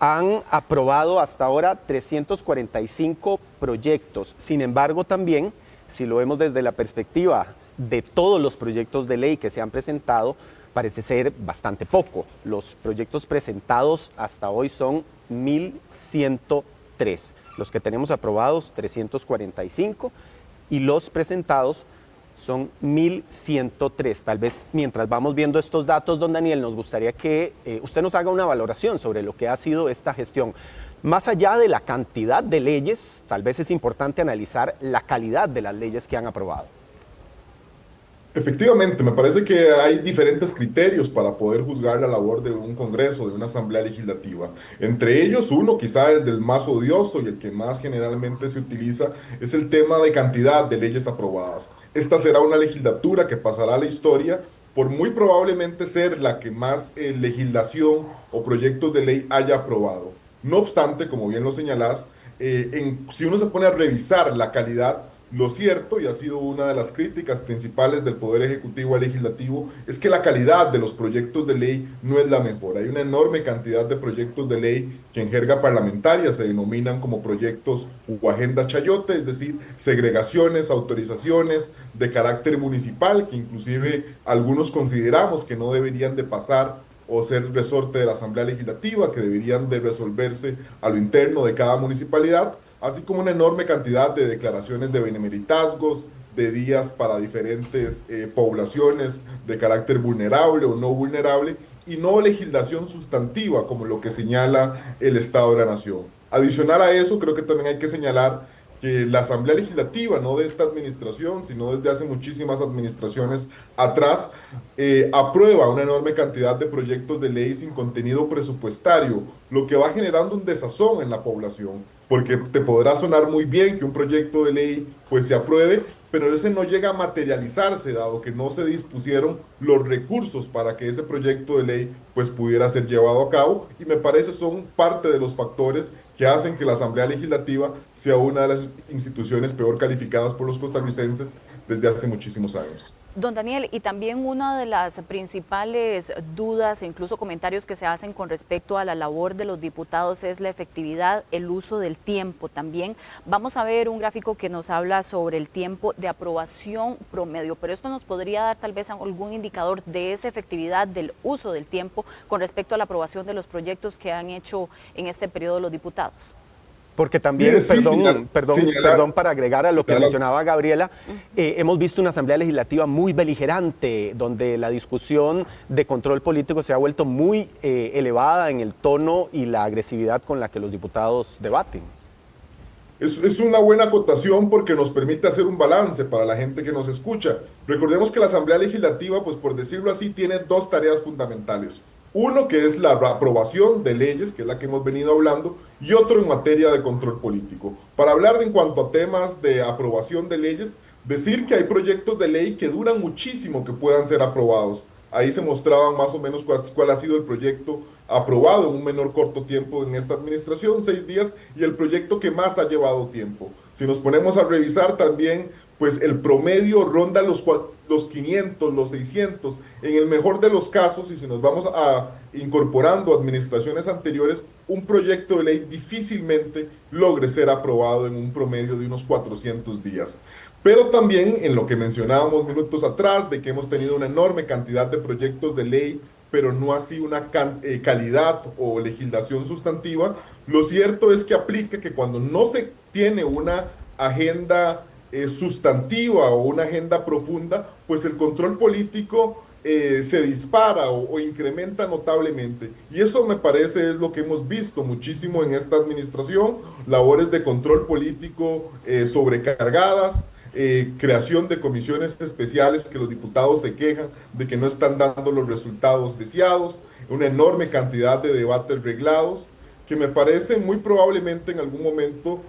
Han aprobado hasta ahora 345 proyectos. Sin embargo, también, si lo vemos desde la perspectiva de todos los proyectos de ley que se han presentado, parece ser bastante poco. Los proyectos presentados hasta hoy son 1.103. Los que tenemos aprobados, 345, y los presentados son 1.103. Tal vez mientras vamos viendo estos datos, don Daniel, nos gustaría que usted nos haga una valoración sobre lo que ha sido esta gestión. Más allá de la cantidad de leyes, tal vez es importante analizar la calidad de las leyes que han aprobado. Efectivamente, me parece que hay diferentes criterios para poder juzgar la labor de un Congreso, de una Asamblea Legislativa. Entre ellos, uno, quizá el del más odioso y el que más generalmente se utiliza, es el tema de cantidad de leyes aprobadas. Esta será una legislatura que pasará a la historia por muy probablemente ser la que más legislación o proyectos de ley haya aprobado. No obstante, como bien lo señalás, si uno se pone a revisar la calidad, Lo cierto, y ha sido una de las críticas principales del Poder Ejecutivo al Legislativo, es que la calidad de los proyectos de ley no es la mejor. Hay una enorme cantidad de proyectos de ley que en jerga parlamentaria se denominan como proyectos o agenda chayote, es decir, segregaciones, autorizaciones de carácter municipal, que inclusive algunos consideramos que no deberían de pasar o ser resorte de la Asamblea Legislativa, que deberían de resolverse a lo interno de cada municipalidad, así como una enorme cantidad de declaraciones de benemeritazgos, de días para diferentes poblaciones de carácter vulnerable o no vulnerable, y no legislación sustantiva como lo que señala el Estado de la Nación. Adicional a eso, creo que también hay que señalar que la Asamblea Legislativa, no de esta administración, sino desde hace muchísimas administraciones atrás, aprueba una enorme cantidad de proyectos de ley sin contenido presupuestario, lo que va generando un desazón en la población, porque te podrá sonar muy bien que un proyecto de ley pues se apruebe, pero ese no llega a materializarse, dado que no se dispusieron los recursos para que ese proyecto de ley pues pudiera ser llevado a cabo, y me parece son parte de los factores que hacen que la Asamblea Legislativa sea una de las instituciones peor calificadas por los costarricenses desde hace muchísimos años. Don Daniel, y también una de las principales dudas e incluso comentarios que se hacen con respecto a la labor de los diputados es la efectividad, el uso del tiempo también. Vamos a ver un gráfico que nos habla sobre el tiempo de aprobación promedio, pero esto nos podría dar tal vez algún indicador de esa efectividad del uso del tiempo con respecto a la aprobación de los proyectos que han hecho en este periodo los diputados. Porque también, perdón, para agregar a lo que mencionaba Gabriela, hemos visto una Asamblea Legislativa muy beligerante, donde la discusión de control político se ha vuelto muy elevada en el tono y la agresividad con la que los diputados debaten. Es una buena acotación porque nos permite hacer un balance para la gente que nos escucha. Recordemos que la Asamblea Legislativa, pues por decirlo así, tiene dos tareas fundamentales. Uno que es la aprobación de leyes, que es la que hemos venido hablando, y otro en materia de control político. Para hablar en cuanto a temas de aprobación de leyes, decir que hay proyectos de ley que duran muchísimo que puedan ser aprobados. Ahí se mostraban más o menos cuál ha sido el proyecto aprobado en un menor corto tiempo en esta administración, 6 días, y el proyecto que más ha llevado tiempo. Si nos ponemos a revisar también, pues el promedio ronda los 500, los 600, en el mejor de los casos, y si nos vamos a incorporando administraciones anteriores, un proyecto de ley difícilmente logre ser aprobado en un promedio de unos 400 días. Pero también en lo que mencionábamos minutos atrás, de que hemos tenido una enorme cantidad de proyectos de ley, pero no así una calidad o legislación sustantiva, lo cierto es que aplica que cuando no se tiene una agenda sustantiva o una agenda profunda, pues el control político se dispara o incrementa notablemente. Y eso me parece es lo que hemos visto muchísimo en esta administración, labores de control político sobrecargadas, creación de comisiones especiales que los diputados se quejan de que no están dando los resultados deseados, una enorme cantidad de debates reglados, que me parece muy probablemente en algún momento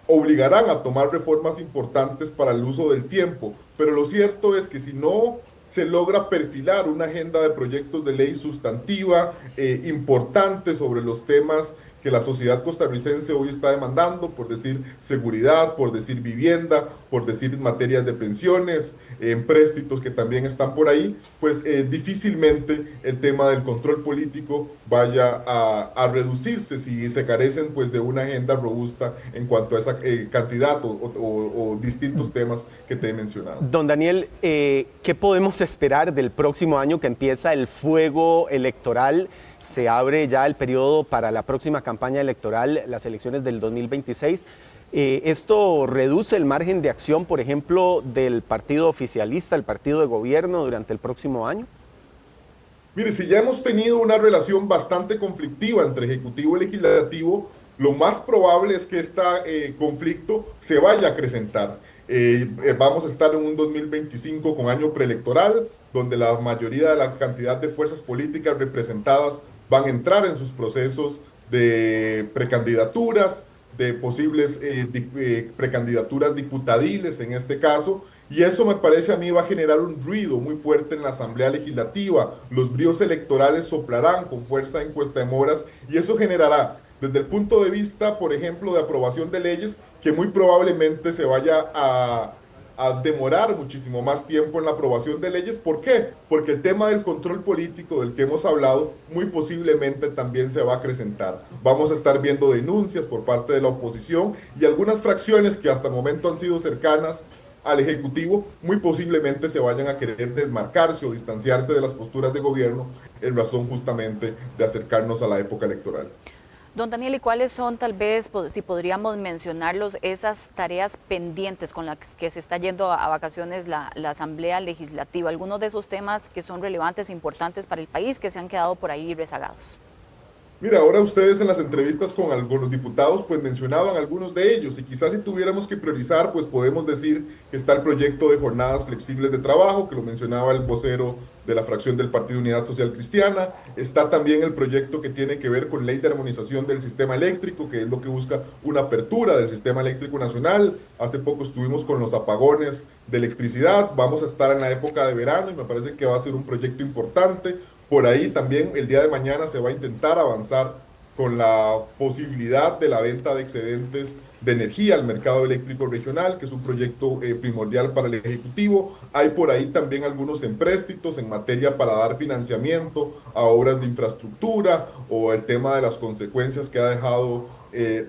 obligarán a tomar reformas importantes para el uso del tiempo, pero lo cierto es que si no se logra perfilar una agenda de proyectos de ley sustantiva, importante sobre los temas que la sociedad costarricense hoy está demandando, por decir seguridad, por decir vivienda, por decir materias de pensiones, empréstitos que también están por ahí, pues difícilmente el tema del control político vaya a reducirse si se carecen pues de una agenda robusta en cuanto a esa cantidad o distintos temas que te he mencionado. Don Daniel, ¿qué podemos esperar del próximo año que empieza el fuego electoral? Se abre ya el periodo para la próxima campaña electoral, las elecciones del 2026. ¿Esto reduce el margen de acción, por ejemplo, del partido oficialista, el partido de gobierno durante el próximo año? Mire, si ya hemos tenido una relación bastante conflictiva entre Ejecutivo y Legislativo, lo más probable es que este conflicto se vaya a acrecentar. Vamos a estar en un 2025 con año preelectoral, donde la mayoría de la cantidad de fuerzas políticas representadas van a entrar en sus procesos de precandidaturas, de posibles precandidaturas diputadiles en este caso, y eso me parece a mí va a generar un ruido muy fuerte en la Asamblea Legislativa. Los bríos electorales soplarán con fuerza en Cuesta de Moras y eso generará desde el punto de vista, por ejemplo, de aprobación de leyes, que muy probablemente se vaya a demorar muchísimo más tiempo en la aprobación de leyes. ¿Por qué? Porque el tema del control político del que hemos hablado muy posiblemente también se va a acrecentar. Vamos a estar viendo denuncias por parte de la oposición y algunas fracciones que hasta el momento han sido cercanas al Ejecutivo, muy posiblemente se vayan a querer desmarcarse o distanciarse de las posturas de gobierno en razón justamente de acercarnos a la época electoral. Don Daniel, ¿y cuáles son, tal vez, si podríamos mencionarlos, esas tareas pendientes con las que se está yendo a vacaciones la Asamblea Legislativa? Algunos de esos temas que son relevantes e importantes para el país que se han quedado por ahí rezagados. Mira, ahora ustedes en las entrevistas con algunos diputados pues mencionaban algunos de ellos y quizás si tuviéramos que priorizar pues podemos decir que está el proyecto de jornadas flexibles de trabajo, que lo mencionaba el vocero de la fracción del Partido Unidad Social Cristiana. Está también el proyecto que tiene que ver con ley de armonización del sistema eléctrico, que es lo que busca una apertura del sistema eléctrico nacional. Hace poco estuvimos con los apagones de electricidad, vamos a estar en la época de verano y me parece que va a ser un proyecto importante. Por ahí también el día de mañana se va a intentar avanzar con la posibilidad de la venta de excedentes de energía al mercado eléctrico regional, que es un proyecto primordial para el Ejecutivo. Hay por ahí también algunos empréstitos en materia para dar financiamiento a obras de infraestructura o el tema de las consecuencias que ha dejado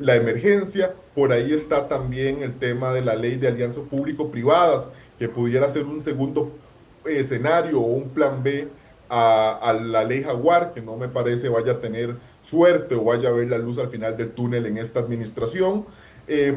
la emergencia. Por ahí está también el tema de la ley de alianzas público-privadas, que pudiera ser un segundo escenario o un plan B a la ley Jaguar, que no me parece vaya a tener suerte o vaya a ver la luz al final del túnel en esta administración.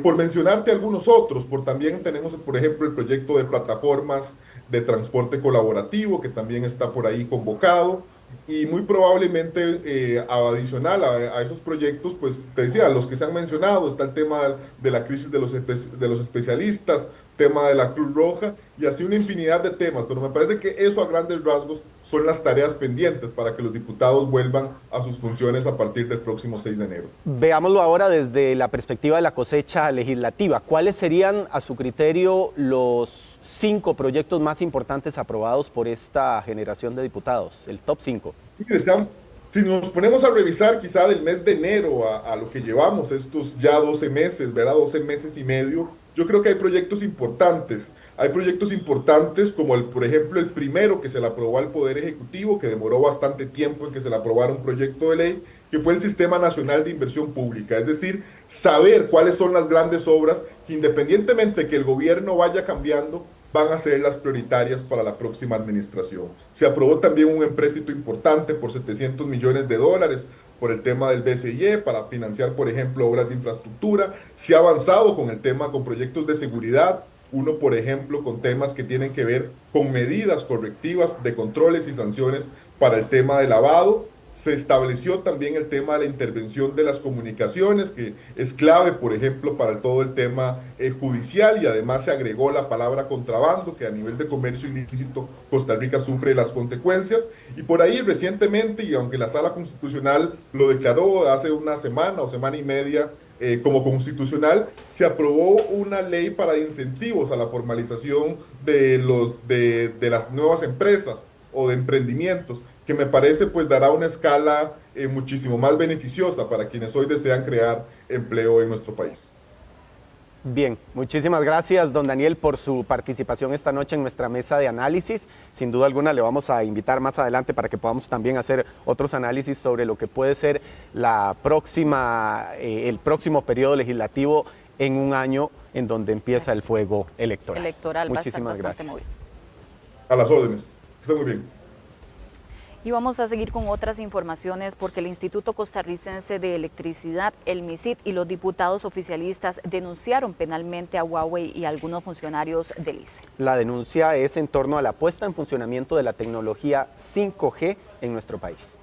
Por mencionarte algunos otros, también tenemos, por ejemplo, el proyecto de plataformas de transporte colaborativo, que también está por ahí convocado, y muy probablemente adicional a esos proyectos, pues te decía, los que se han mencionado, está el tema de la crisis de los especialistas, tema de la Cruz Roja y así una infinidad de temas, pero me parece que eso a grandes rasgos son las tareas pendientes para que los diputados vuelvan a sus funciones a partir del próximo 6 de enero. Veámoslo ahora desde la perspectiva de la cosecha legislativa. ¿Cuáles serían, a su criterio, los 5 proyectos más importantes aprobados por esta generación de diputados? El top 5. Si nos ponemos a revisar quizá del mes de enero a lo que llevamos estos ya 12 meses, ¿verdad? 12 meses y medio, yo creo que hay proyectos importantes. Hay proyectos importantes como, por ejemplo, el primero que se le aprobó al Poder Ejecutivo, que demoró bastante tiempo en que se le aprobara un proyecto de ley, que fue el Sistema Nacional de Inversión Pública. Es decir, saber cuáles son las grandes obras que independientemente que el gobierno vaya cambiando, van a ser las prioritarias para la próxima administración. Se aprobó también un empréstito importante por $700 millones por el tema del BCIE para financiar, por ejemplo, obras de infraestructura. Se ha avanzado con el tema, con proyectos de seguridad, uno, por ejemplo, con temas que tienen que ver con medidas correctivas de controles y sanciones para el tema de lavado. Se estableció también el tema de la intervención de las comunicaciones, que es clave, por ejemplo, para todo el tema judicial, y además se agregó la palabra contrabando, que a nivel de comercio ilícito Costa Rica sufre las consecuencias. Y por ahí recientemente, y aunque la Sala Constitucional lo declaró hace una semana o semana y media como constitucional, se aprobó una ley para incentivos a la formalización de las nuevas empresas o de emprendimientos, que me parece pues dará una escala muchísimo más beneficiosa para quienes hoy desean crear empleo en nuestro país. Bien, muchísimas gracias, don Daniel, por su participación esta noche en nuestra mesa de análisis. Sin duda alguna le vamos a invitar más adelante para que podamos también hacer otros análisis sobre lo que puede ser el próximo periodo legislativo en un año en donde empieza el fuego electoral. Muchísimas gracias. A las órdenes. Está muy bien. Y vamos a seguir con otras informaciones porque el Instituto Costarricense de Electricidad, el MISIT, y los diputados oficialistas denunciaron penalmente a Huawei y a algunos funcionarios del ICE. La denuncia es en torno a la puesta en funcionamiento de la tecnología 5G en nuestro país.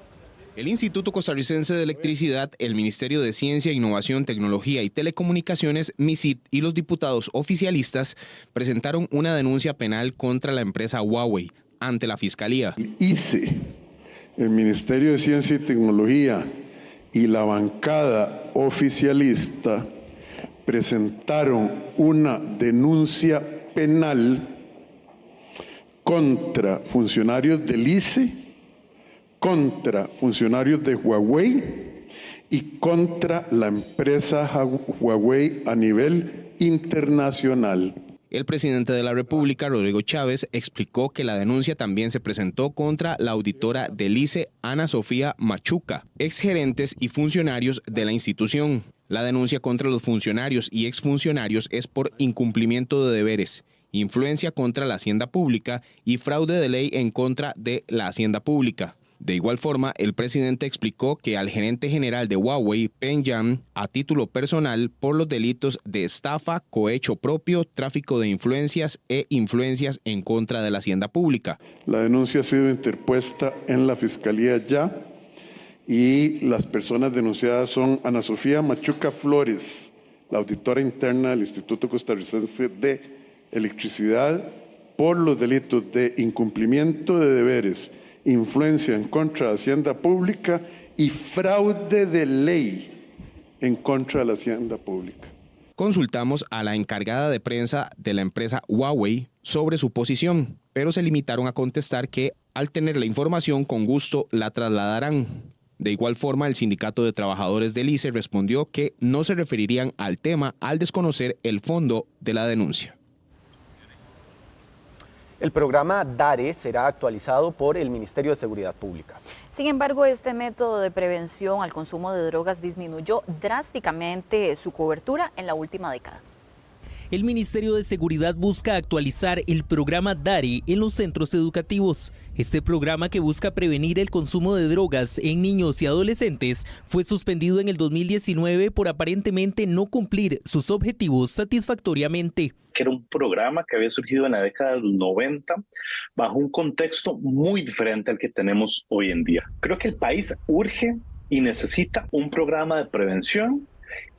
El Instituto Costarricense de Electricidad, el Ministerio de Ciencia, Innovación, Tecnología y Telecomunicaciones, MISIT, y los diputados oficialistas presentaron una denuncia penal contra la empresa Huawei ante la Fiscalía. ICE, el Ministerio de Ciencia y Tecnología y la bancada oficialista presentaron una denuncia penal contra funcionarios del ICE, contra funcionarios de Huawei y contra la empresa Huawei a nivel internacional. El presidente de la República, Rodrigo Chávez, explicó que la denuncia también se presentó contra la auditora del ICE, Ana Sofía Machuca, exgerentes y funcionarios de la institución. La denuncia contra los funcionarios y exfuncionarios es por incumplimiento de deberes, influencia contra la hacienda pública y fraude de ley en contra de la hacienda pública. De igual forma, el presidente explicó que al gerente general de Huawei, Peng Yang, a título personal por los delitos de estafa, cohecho propio, tráfico de influencias e influencias en contra de la hacienda pública. La denuncia ha sido interpuesta en la Fiscalía ya y las personas denunciadas son Ana Sofía Machuca Flores, la auditora interna del Instituto Costarricense de Electricidad, por los delitos de incumplimiento de deberes, influencia en contra de la hacienda pública y fraude de ley en contra de la hacienda pública. Consultamos a la encargada de prensa de la empresa Huawei sobre su posición, pero se limitaron a contestar que al tener la información con gusto la trasladarán. De igual forma, el Sindicato de Trabajadores del ICE respondió que no se referirían al tema al desconocer el fondo de la denuncia. El programa DARE será actualizado por el Ministerio de Seguridad Pública. Sin embargo, este método de prevención al consumo de drogas disminuyó drásticamente su cobertura en la última década. El Ministerio de Seguridad busca actualizar el programa DARE en los centros educativos. Este programa, que busca prevenir el consumo de drogas en niños y adolescentes, fue suspendido en el 2019 por aparentemente no cumplir sus objetivos satisfactoriamente. Que era un programa que había surgido en la década de los 90 bajo un contexto muy diferente al que tenemos hoy en día. Creo que el país urge y necesita un programa de prevención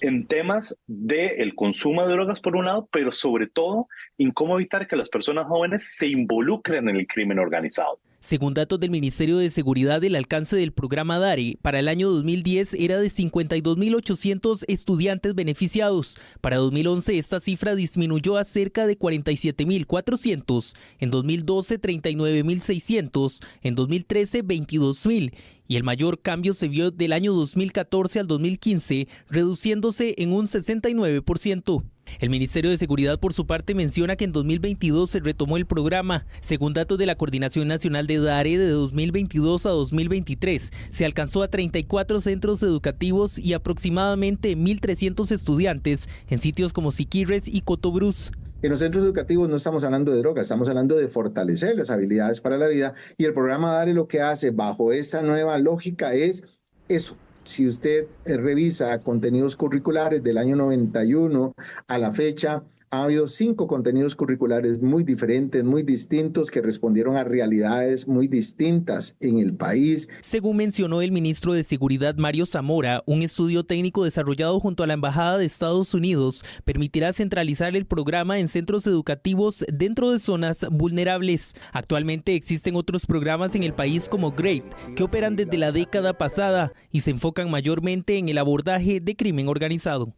en temas del consumo de drogas por un lado, pero sobre todo en cómo evitar que las personas jóvenes se involucren en el crimen organizado. Según datos del Ministerio de Seguridad, el alcance del programa DARE para el año 2010 era de 52.800 estudiantes beneficiados. Para 2011 esta cifra disminuyó a cerca de 47.400, en 2012 39.600, en 2013 22.000. Y el mayor cambio se vio del año 2014 al 2015, reduciéndose en un 69%. El Ministerio de Seguridad, por su parte, menciona que en 2022 se retomó el programa. Según datos de la Coordinación Nacional de DARE, de 2022 a 2023 se alcanzó a 34 centros educativos y aproximadamente 1.300 estudiantes en sitios como Siquirres y Cotobruz. En los centros educativos no estamos hablando de drogas, estamos hablando de fortalecer las habilidades para la vida, y el programa DARE lo que hace bajo esta nueva lógica es eso. Si usted revisa contenidos curriculares del año 91 a la fecha, ha habido 5 contenidos curriculares muy diferentes, muy distintos, que respondieron a realidades muy distintas en el país. Según mencionó el ministro de Seguridad, Mario Zamora, un estudio técnico desarrollado junto a la Embajada de Estados Unidos permitirá centralizar el programa en centros educativos dentro de zonas vulnerables. Actualmente existen otros programas en el país como GREAT, que operan desde la década pasada y se enfocan mayormente en el abordaje de crimen organizado.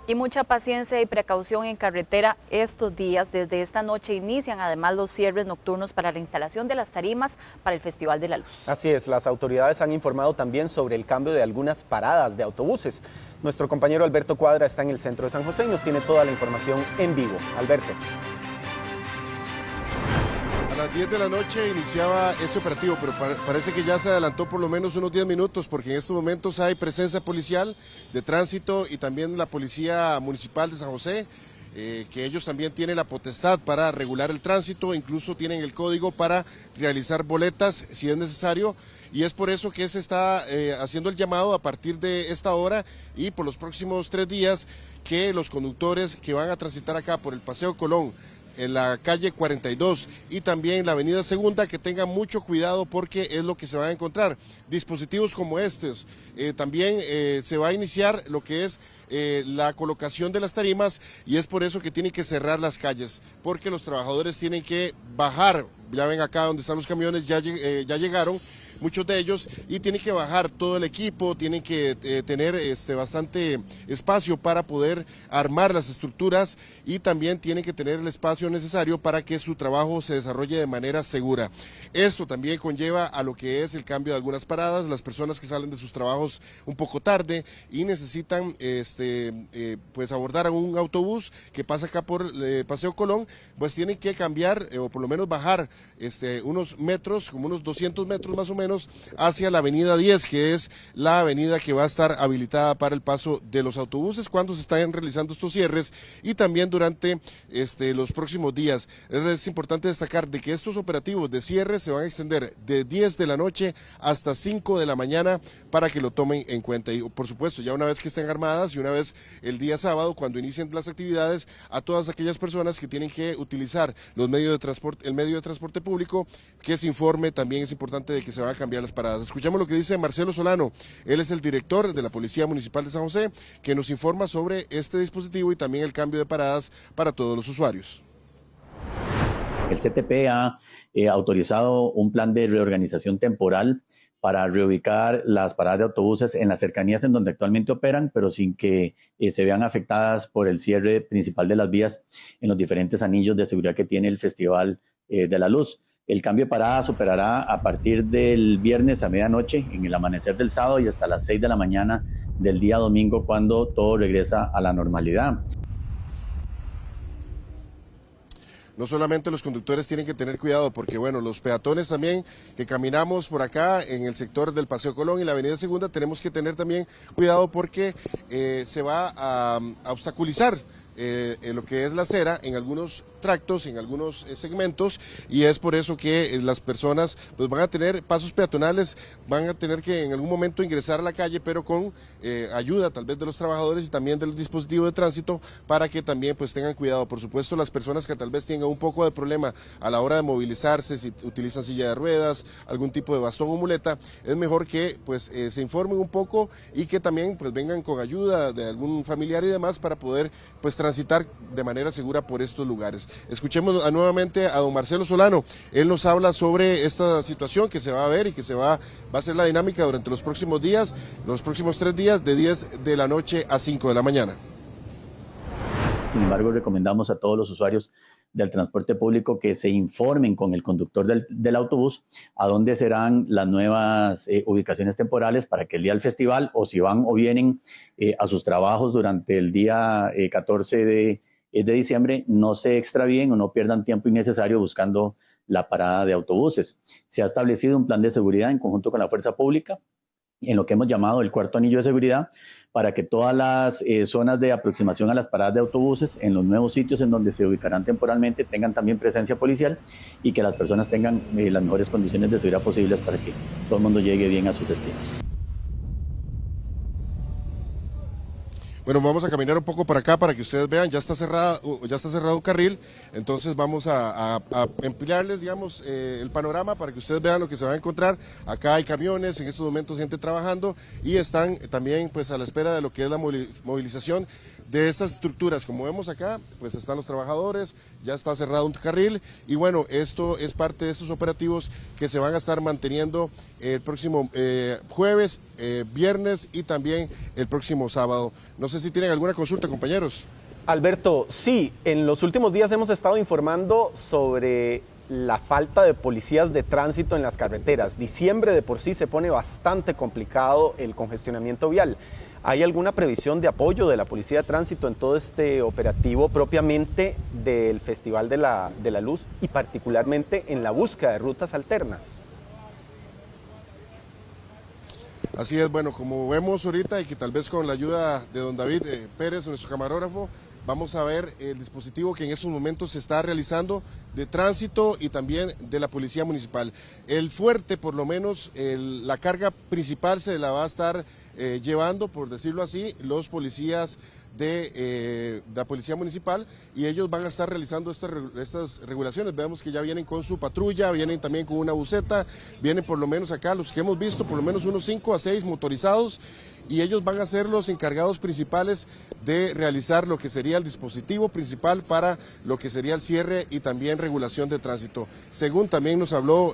Y mucha paciencia y precaución en carretera estos días. Desde esta noche inician además los cierres nocturnos para la instalación de las tarimas para el Festival de la Luz. Así es, las autoridades han informado también sobre el cambio de algunas paradas de autobuses. Nuestro compañero Alberto Cuadra está en el centro de San José y nos tiene toda la información en vivo. Alberto. A las 10 de la noche iniciaba este operativo, pero parece que ya se adelantó por lo menos unos 10 minutos, porque en estos momentos hay presencia policial de tránsito y también la Policía Municipal de San José, que ellos también tienen la potestad para regular el tránsito, incluso tienen el código para realizar boletas si es necesario, y es por eso que se está haciendo el llamado a partir de esta hora y por los próximos 3 días, que los conductores que van a transitar acá por el Paseo Colón, en la calle 42 y también la avenida Segunda, que tengan mucho cuidado, porque es lo que se van a encontrar. Dispositivos como estos. También se va a iniciar lo que es la colocación de las tarimas, y es por eso que tienen que cerrar las calles, porque los trabajadores tienen que bajar. Ya ven acá donde están los camiones, ya llegaron, muchos de ellos, y tienen que bajar todo el equipo, tienen que tener bastante espacio para poder armar las estructuras y también tienen que tener el espacio necesario para que su trabajo se desarrolle de manera segura. Esto también conlleva a lo que es el cambio de algunas paradas, las personas que salen de sus trabajos un poco tarde y necesitan pues abordar a un autobús que pasa acá por Paseo Colón, pues tienen que cambiar o por lo menos bajar unos metros, como unos 200 metros más o menos, hacia la avenida 10, que es la avenida que va a estar habilitada para el paso de los autobuses cuando se están realizando estos cierres y también durante los próximos días. Es importante destacar de que estos operativos de cierre se van a extender de 10 de la noche hasta 5 de la mañana para que lo tomen en cuenta. Y por supuesto, ya una vez que estén armadas y una vez el día sábado, cuando inicien las actividades, a todas aquellas personas que tienen que utilizar el medio de transporte público, que se informe. También es importante de que se van a cambiar las paradas. Escuchamos lo que dice Marcelo Solano, él es el director de la Policía Municipal de San José, que nos informa sobre este dispositivo y también el cambio de paradas para todos los usuarios. El CTP ha autorizado un plan de reorganización temporal para reubicar las paradas de autobuses en las cercanías en donde actualmente operan, pero sin que se vean afectadas por el cierre principal de las vías en los diferentes anillos de seguridad que tiene el Festival de la Luz. El cambio de paradas operará a partir del viernes a medianoche, en el amanecer del sábado y hasta las 6 de la mañana del día domingo, cuando todo regresa a la normalidad. No solamente los conductores tienen que tener cuidado, porque bueno, los peatones también que caminamos por acá en el sector del Paseo Colón y la Avenida Segunda, tenemos que tener también cuidado porque se va a obstaculizar en lo que es la acera en algunos tractos, en algunos segmentos, y es por eso que las personas pues van a tener pasos peatonales, van a tener que en algún momento ingresar a la calle, pero con ayuda tal vez de los trabajadores y también del dispositivo de tránsito, para que también pues tengan cuidado. Por supuesto, las personas que tal vez tengan un poco de problema a la hora de movilizarse, si utilizan silla de ruedas, algún tipo de bastón o muleta, es mejor que pues se informen un poco y que también pues vengan con ayuda de algún familiar y demás para poder pues transitar de manera segura por estos lugares. Escuchemos nuevamente a don Marcelo Solano. Él nos habla sobre esta situación que se va a ver y que va a ser la dinámica durante los próximos días, los próximos 3 días, de 10 de la noche a 5 de la mañana. Sin embargo, recomendamos a todos los usuarios del transporte público que se informen con el conductor del autobús a dónde serán las nuevas ubicaciones temporales para que el día del festival, o si van o vienen a sus trabajos durante el día 14 de diciembre, no se extravíen o no pierdan tiempo innecesario buscando la parada de autobuses. Se ha establecido un plan de seguridad en conjunto con la Fuerza Pública, en lo que hemos llamado el cuarto anillo de seguridad, para que todas las zonas de aproximación a las paradas de autobuses en los nuevos sitios en donde se ubicarán temporalmente tengan también presencia policial y que las personas tengan las mejores condiciones de seguridad posibles para que todo el mundo llegue bien a sus destinos. Bueno, vamos a caminar un poco para acá para que ustedes vean, ya está cerrado un carril, entonces vamos a emplearles, digamos, el panorama para que ustedes vean lo que se va a encontrar. Acá hay camiones, en estos momentos gente trabajando y están también pues a la espera de lo que es la movilización de estas estructuras. Como vemos acá, pues están los trabajadores, ya está cerrado un carril y bueno, esto es parte de estos operativos que se van a estar manteniendo el próximo jueves, viernes y también el próximo sábado. No sé si tienen alguna consulta, compañeros. Alberto, sí, en los últimos días hemos estado informando sobre la falta de policías de tránsito en las carreteras. Diciembre de por sí se pone bastante complicado el congestionamiento vial. ¿Hay alguna previsión de apoyo de la Policía de Tránsito en todo este operativo propiamente del Festival de la Luz y particularmente en la búsqueda de rutas alternas? Así es, bueno, como vemos ahorita y que tal vez con la ayuda de don David Pérez, nuestro camarógrafo, vamos a ver el dispositivo que en estos momentos se está realizando de tránsito y también de la Policía Municipal. El fuerte, por lo menos, la carga principal se la va a estar llevando, por decirlo así, los policías de la Policía Municipal, y ellos van a estar realizando estas regulaciones. Vemos que ya vienen con su patrulla, vienen también con una buseta, vienen por lo menos acá, los que hemos visto, por lo menos unos 5 a 6 motorizados, y ellos van a ser los encargados principales de realizar lo que sería el dispositivo principal para lo que sería el cierre y también regulación de tránsito. Según también nos habló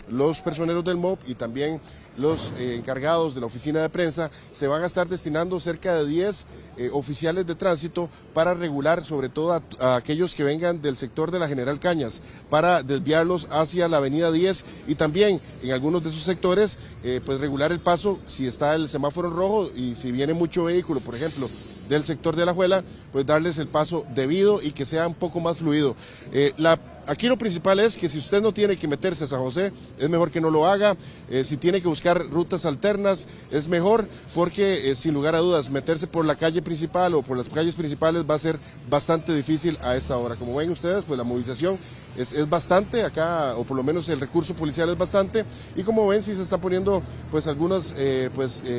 los personeros del MOB y también los encargados de la oficina de prensa, se van a estar destinando cerca de 10 oficiales de tránsito para regular sobre todo a aquellos que vengan del sector de la General Cañas, para desviarlos hacia la avenida 10 y también en algunos de esos sectores pues regular el paso si está el semáforo rojo y si viene mucho vehículo, por ejemplo, del sector de La Juela, pues darles el paso debido y que sea un poco más fluido. Aquí lo principal es que si usted no tiene que meterse a San José, es mejor que no lo haga. Si tiene que buscar rutas alternas, es mejor, porque sin lugar a dudas, meterse por la calle principal o por las calles principales va a ser bastante difícil a esta hora. Como ven ustedes, pues la movilización es bastante acá, o por lo menos el recurso policial es bastante, y como ven, sí se están poniendo pues algunos de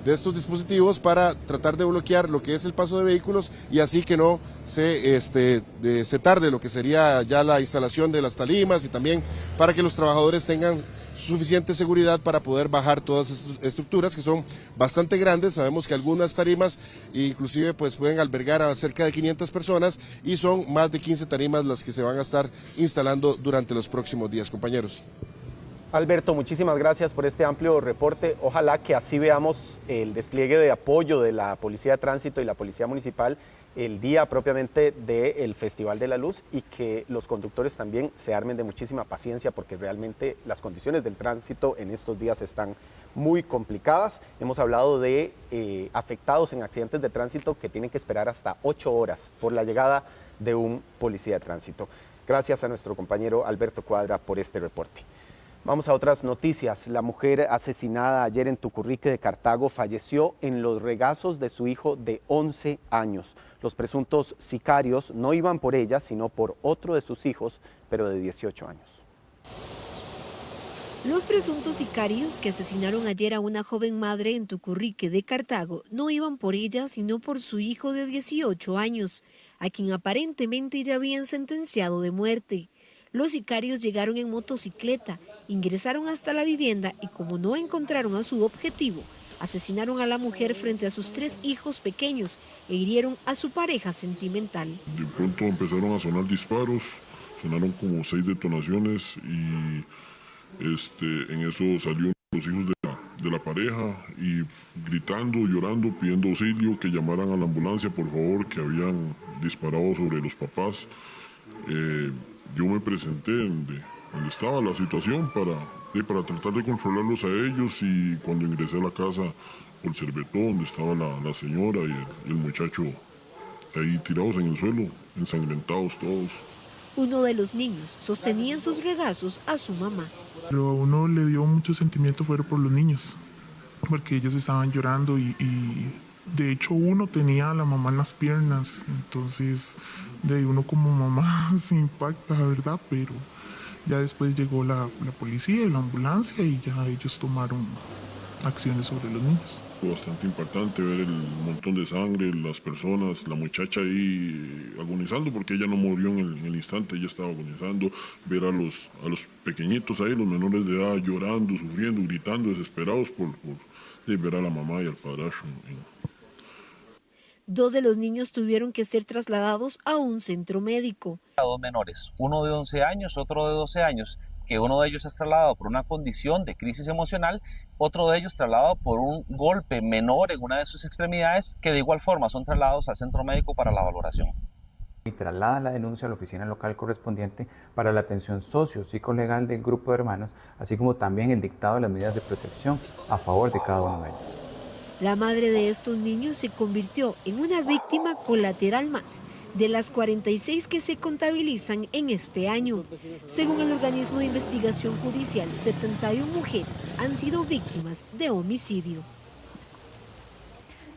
estos dispositivos para tratar de bloquear lo que es el paso de vehículos y así que no se tarde lo que sería ya la instalación de las tarimas y también para que los trabajadores tengan suficiente seguridad para poder bajar todas estas estructuras que son bastante grandes. Sabemos que algunas tarimas inclusive pues pueden albergar a cerca de 500 personas y son más de 15 tarimas las que se van a estar instalando durante los próximos días, compañeros. Alberto, muchísimas gracias por este amplio reporte. Ojalá que así veamos el despliegue de apoyo de la Policía de Tránsito y la Policía Municipal el día propiamente del Festival de la Luz y que los conductores también se armen de muchísima paciencia porque realmente las condiciones del tránsito en estos días están muy complicadas. Hemos hablado de afectados en accidentes de tránsito que tienen que esperar hasta 8 horas por la llegada de un policía de tránsito. Gracias a nuestro compañero Alberto Cuadra por este reporte. Vamos a otras noticias. La mujer asesinada ayer en Tucurrique de Cartago falleció en los regazos de su hijo de 11 años. Los presuntos sicarios no iban por ella, sino por otro de sus hijos, pero de 18 años. Los presuntos sicarios que asesinaron ayer a una joven madre en Tucurrique de Cartago no iban por ella, sino por su hijo de 18 años, a quien aparentemente ya habían sentenciado de muerte. Los sicarios llegaron en motocicleta, ingresaron hasta la vivienda y como no encontraron a su objetivo, asesinaron a la mujer frente a sus 3 hijos pequeños e hirieron a su pareja sentimental. De pronto empezaron a sonar disparos, sonaron como 6 detonaciones y en eso salieron los hijos de la pareja y gritando, llorando, pidiendo auxilio, que llamaran a la ambulancia por favor, que habían disparado sobre los papás. Yo me presenté donde estaba la situación para tratar de controlarlos a ellos y cuando ingresé a la casa por Cervetó, donde estaba la señora y el muchacho ahí tirados en el suelo, ensangrentados todos. Uno de los niños sostenía en sus regazos a su mamá. Pero a uno le dio mucho sentimiento fuera por los niños, porque ellos estaban llorando y de hecho uno tenía a la mamá en las piernas, entonces de uno como mamá se impacta, ¿verdad? Pero ya después llegó la policía y la ambulancia y ya ellos tomaron acciones sobre los niños. Bastante impactante ver el montón de sangre, las personas, la muchacha ahí agonizando porque ella no murió en el instante, ella estaba agonizando, ver a los pequeñitos ahí, los menores de edad llorando, sufriendo, gritando, desesperados por ver a la mamá y al padrastro. 2 de los niños tuvieron que ser trasladados a un centro médico. 2 menores, uno de 11 años, otro de 12 años, que uno de ellos es trasladado por una condición de crisis emocional, otro de ellos trasladado por un golpe menor en una de sus extremidades, que de igual forma son trasladados al centro médico para la valoración. Y trasladan la denuncia a la oficina local correspondiente para la atención socio-psicolegal del grupo de hermanos, así como también el dictado de las medidas de protección a favor de cada uno de ellos. La madre de estos niños se convirtió en una víctima colateral más de las 46 que se contabilizan en este año. Según el organismo de investigación judicial, 71 mujeres han sido víctimas de homicidio.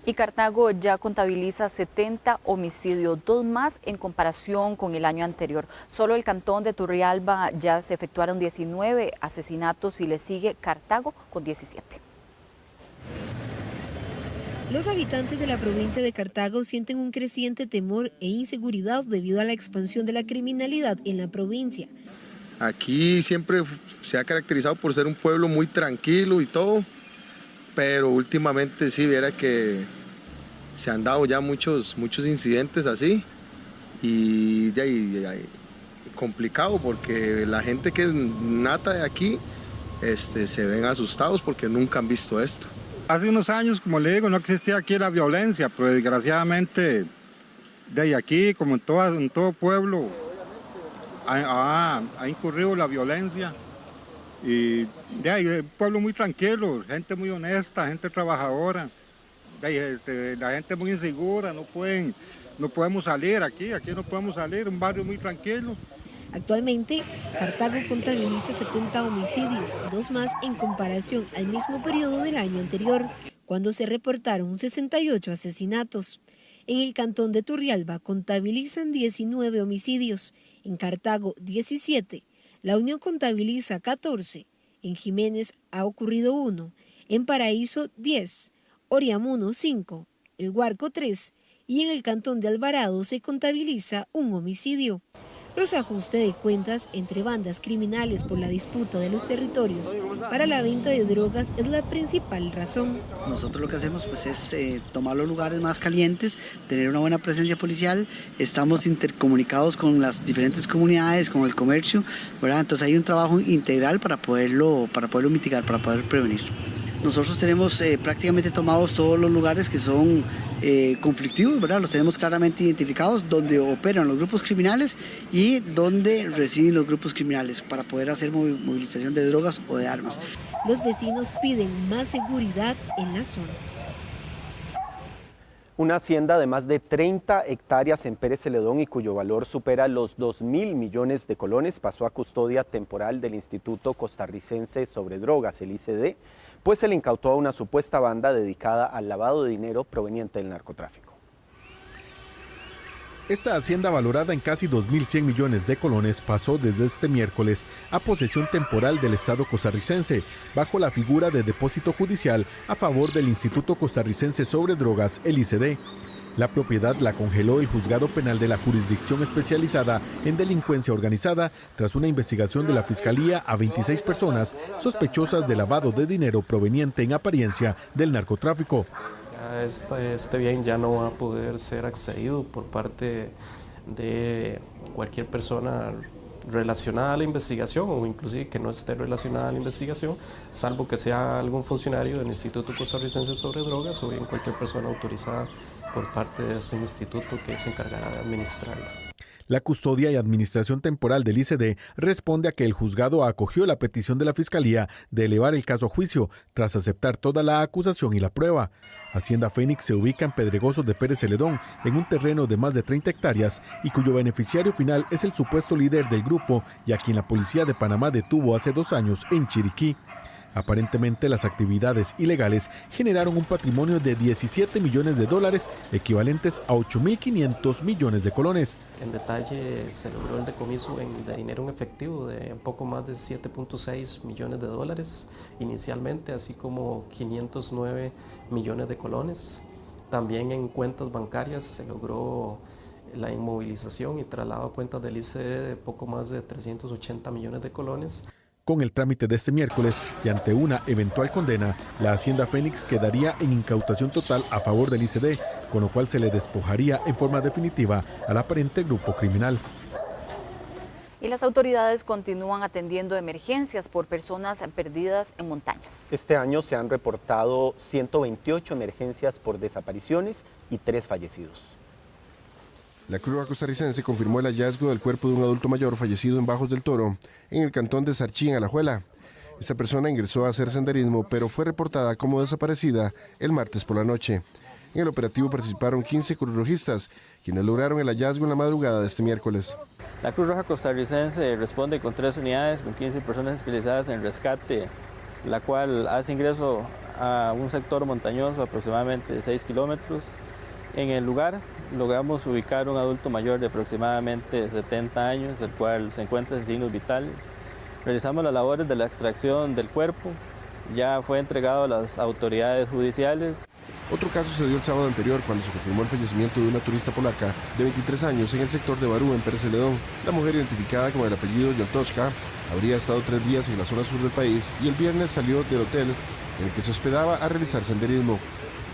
Y Cartago ya contabiliza 70 homicidios, 2 más en comparación con el año anterior. Solo el cantón de Turrialba ya se efectuaron 19 asesinatos y le sigue Cartago con 17. Los habitantes de la provincia de Cartago sienten un creciente temor e inseguridad debido a la expansión de la criminalidad en la provincia. Aquí siempre se ha caracterizado por ser un pueblo muy tranquilo y todo, pero últimamente sí, viera que se han dado ya muchos incidentes así y de ahí complicado porque la gente que es nata de aquí se ven asustados porque nunca han visto esto. Hace unos años, como le digo, no existía aquí la violencia, pero desgraciadamente de aquí, como en todo pueblo, ha incurrido la violencia. Y de ahí, un pueblo muy tranquilo, gente muy honesta, gente trabajadora, la gente muy insegura, no podemos salir aquí no podemos salir, un barrio muy tranquilo. Actualmente, Cartago contabiliza 70 homicidios, 2 más en comparación al mismo periodo del año anterior, cuando se reportaron 68 asesinatos. En el cantón de Turrialba contabilizan 19 homicidios, en Cartago 17, La Unión contabiliza 14, en Jiménez ha ocurrido 1, en Paraíso 10, Oriamuno 5, El Guarco 3 y en el cantón de Alvarado se contabiliza 1 homicidio. Los ajustes de cuentas entre bandas criminales por la disputa de los territorios para la venta de drogas es la principal razón. Nosotros lo que hacemos pues, es tomar los lugares más calientes, tener una buena presencia policial, estamos intercomunicados con las diferentes comunidades, con el comercio, ¿verdad? Entonces hay un trabajo integral para poderlo mitigar, para poder prevenir. Nosotros tenemos prácticamente tomados todos los lugares que son conflictivos, ¿verdad? Los tenemos claramente identificados, donde operan los grupos criminales y donde residen los grupos criminales para poder hacer movilización de drogas o de armas. Los vecinos piden más seguridad en la zona. Una hacienda de más de 30 hectáreas en Pérez Celedón y cuyo valor supera los 2.000 millones de colones pasó a custodia temporal del Instituto Costarricense sobre Drogas, el ICD, pues se le incautó a una supuesta banda dedicada al lavado de dinero proveniente del narcotráfico. Esta hacienda valorada en casi 2.100 millones de colones pasó desde este miércoles a posesión temporal del Estado costarricense, bajo la figura de depósito judicial a favor del Instituto Costarricense sobre Drogas, el ICD. La propiedad la congeló el Juzgado Penal de la Jurisdicción Especializada en Delincuencia Organizada tras una investigación de la Fiscalía a 26 personas sospechosas de lavado de dinero proveniente en apariencia del narcotráfico. Este bien ya no va a poder ser accedido por parte de cualquier persona relacionada a la investigación o inclusive que no esté relacionada a la investigación, salvo que sea algún funcionario del Instituto Costarricense sobre Drogas o bien cualquier persona autorizada por parte de este instituto que se encargará de administrarla. La custodia y administración temporal del ICD responde a que el juzgado acogió la petición de la Fiscalía de elevar el caso a juicio tras aceptar toda la acusación y la prueba. Hacienda Fénix se ubica en Pedregosos de Pérez Celedón, en un terreno de más de 30 hectáreas y cuyo beneficiario final es el supuesto líder del grupo y a quien la policía de Panamá detuvo hace 2 años en Chiriquí. Aparentemente las actividades ilegales generaron un patrimonio de 17 millones de dólares, equivalentes a 8.500 millones de colones. En detalle se logró el decomiso de dinero en efectivo de un poco más de 7.6 millones de dólares inicialmente, así como 509 millones de colones. También en cuentas bancarias se logró la inmovilización y traslado a cuentas del ICD de poco más de 380 millones de colones. Con el trámite de este miércoles y ante una eventual condena, la Hacienda Fénix quedaría en incautación total a favor del ICD, con lo cual se le despojaría en forma definitiva al aparente grupo criminal. Y las autoridades continúan atendiendo emergencias por personas perdidas en montañas. Este año se han reportado 128 emergencias por desapariciones y 3 fallecidos. La Cruz Roja Costarricense confirmó el hallazgo del cuerpo de un adulto mayor fallecido en Bajos del Toro, en el cantón de Sarchí, en Alajuela. Esta persona ingresó a hacer senderismo, pero fue reportada como desaparecida el martes por la noche. En el operativo participaron 15 cruzrojistas, quienes lograron el hallazgo en la madrugada de este miércoles. La Cruz Roja Costarricense responde con 3 unidades, con 15 personas especializadas en rescate, la cual hace ingreso a un sector montañoso aproximadamente de 6 kilómetros. En el lugar logramos ubicar un adulto mayor de aproximadamente 70 años, el cual se encuentra sin signos vitales. Realizamos las labores de la extracción del cuerpo, ya fue entregado a las autoridades judiciales. Otro caso se dio el sábado anterior cuando se confirmó el fallecimiento de una turista polaca de 23 años en el sector de Barú, en Pérez Celedón. La mujer, identificada como el apellido Yontoska, habría estado 3 días en la zona sur del país y el viernes salió del hotel en el que se hospedaba a realizar senderismo.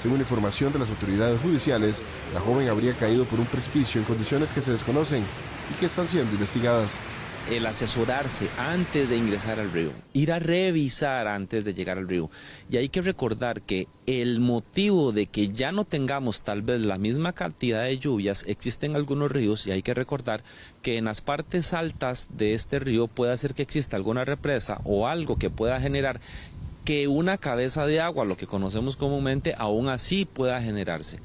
Según información de las autoridades judiciales, la joven habría caído por un precipicio en condiciones que se desconocen y que están siendo investigadas. El asesorarse antes de ingresar al río, ir a revisar antes de llegar al río. Y hay que recordar que el motivo de que ya no tengamos tal vez la misma cantidad de lluvias existe en algunos ríos, y hay que recordar que en las partes altas de este río puede hacer que exista alguna represa o algo que pueda generar que una cabeza de agua, lo que conocemos comúnmente, aún así pueda generarse.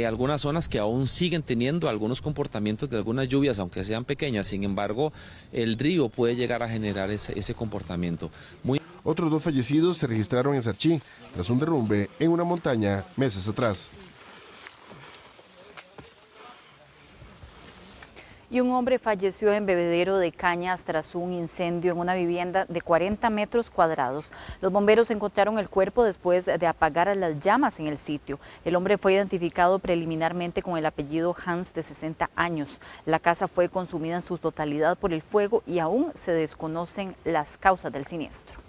Algunas zonas que aún siguen teniendo algunos comportamientos de algunas lluvias, aunque sean pequeñas, sin embargo, el río puede llegar a generar ese comportamiento. Otros 2 fallecidos se registraron en Sarchí, tras un derrumbe en una montaña meses atrás. Y un hombre falleció en Bebedero de Cañas tras un incendio en una vivienda de 40 metros cuadrados. Los bomberos encontraron el cuerpo después de apagar las llamas en el sitio. El hombre fue identificado preliminarmente con el apellido Hans, de 60 años. La casa fue consumida en su totalidad por el fuego y aún se desconocen las causas del siniestro.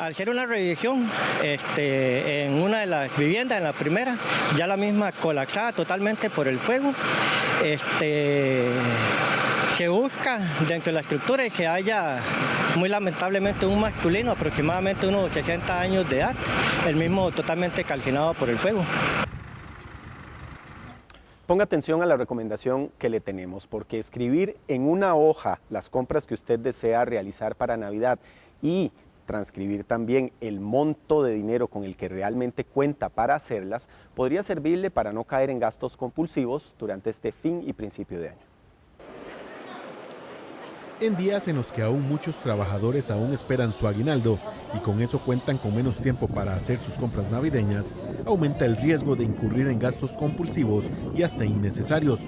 Al hacer una revisión en una de las viviendas, en la primera, ya la misma colapsada totalmente por el fuego, se busca dentro de la estructura y que haya, muy lamentablemente, un masculino, aproximadamente unos 60 años de edad, el mismo totalmente calcinado por el fuego. Ponga atención a la recomendación que le tenemos, porque escribir en una hoja las compras que usted desea realizar para Navidad y transcribir también el monto de dinero con el que realmente cuenta para hacerlas, podría servirle para no caer en gastos compulsivos durante este fin y principio de año. En días en los que aún muchos trabajadores aún esperan su aguinaldo y con eso cuentan con menos tiempo para hacer sus compras navideñas, aumenta el riesgo de incurrir en gastos compulsivos y hasta innecesarios.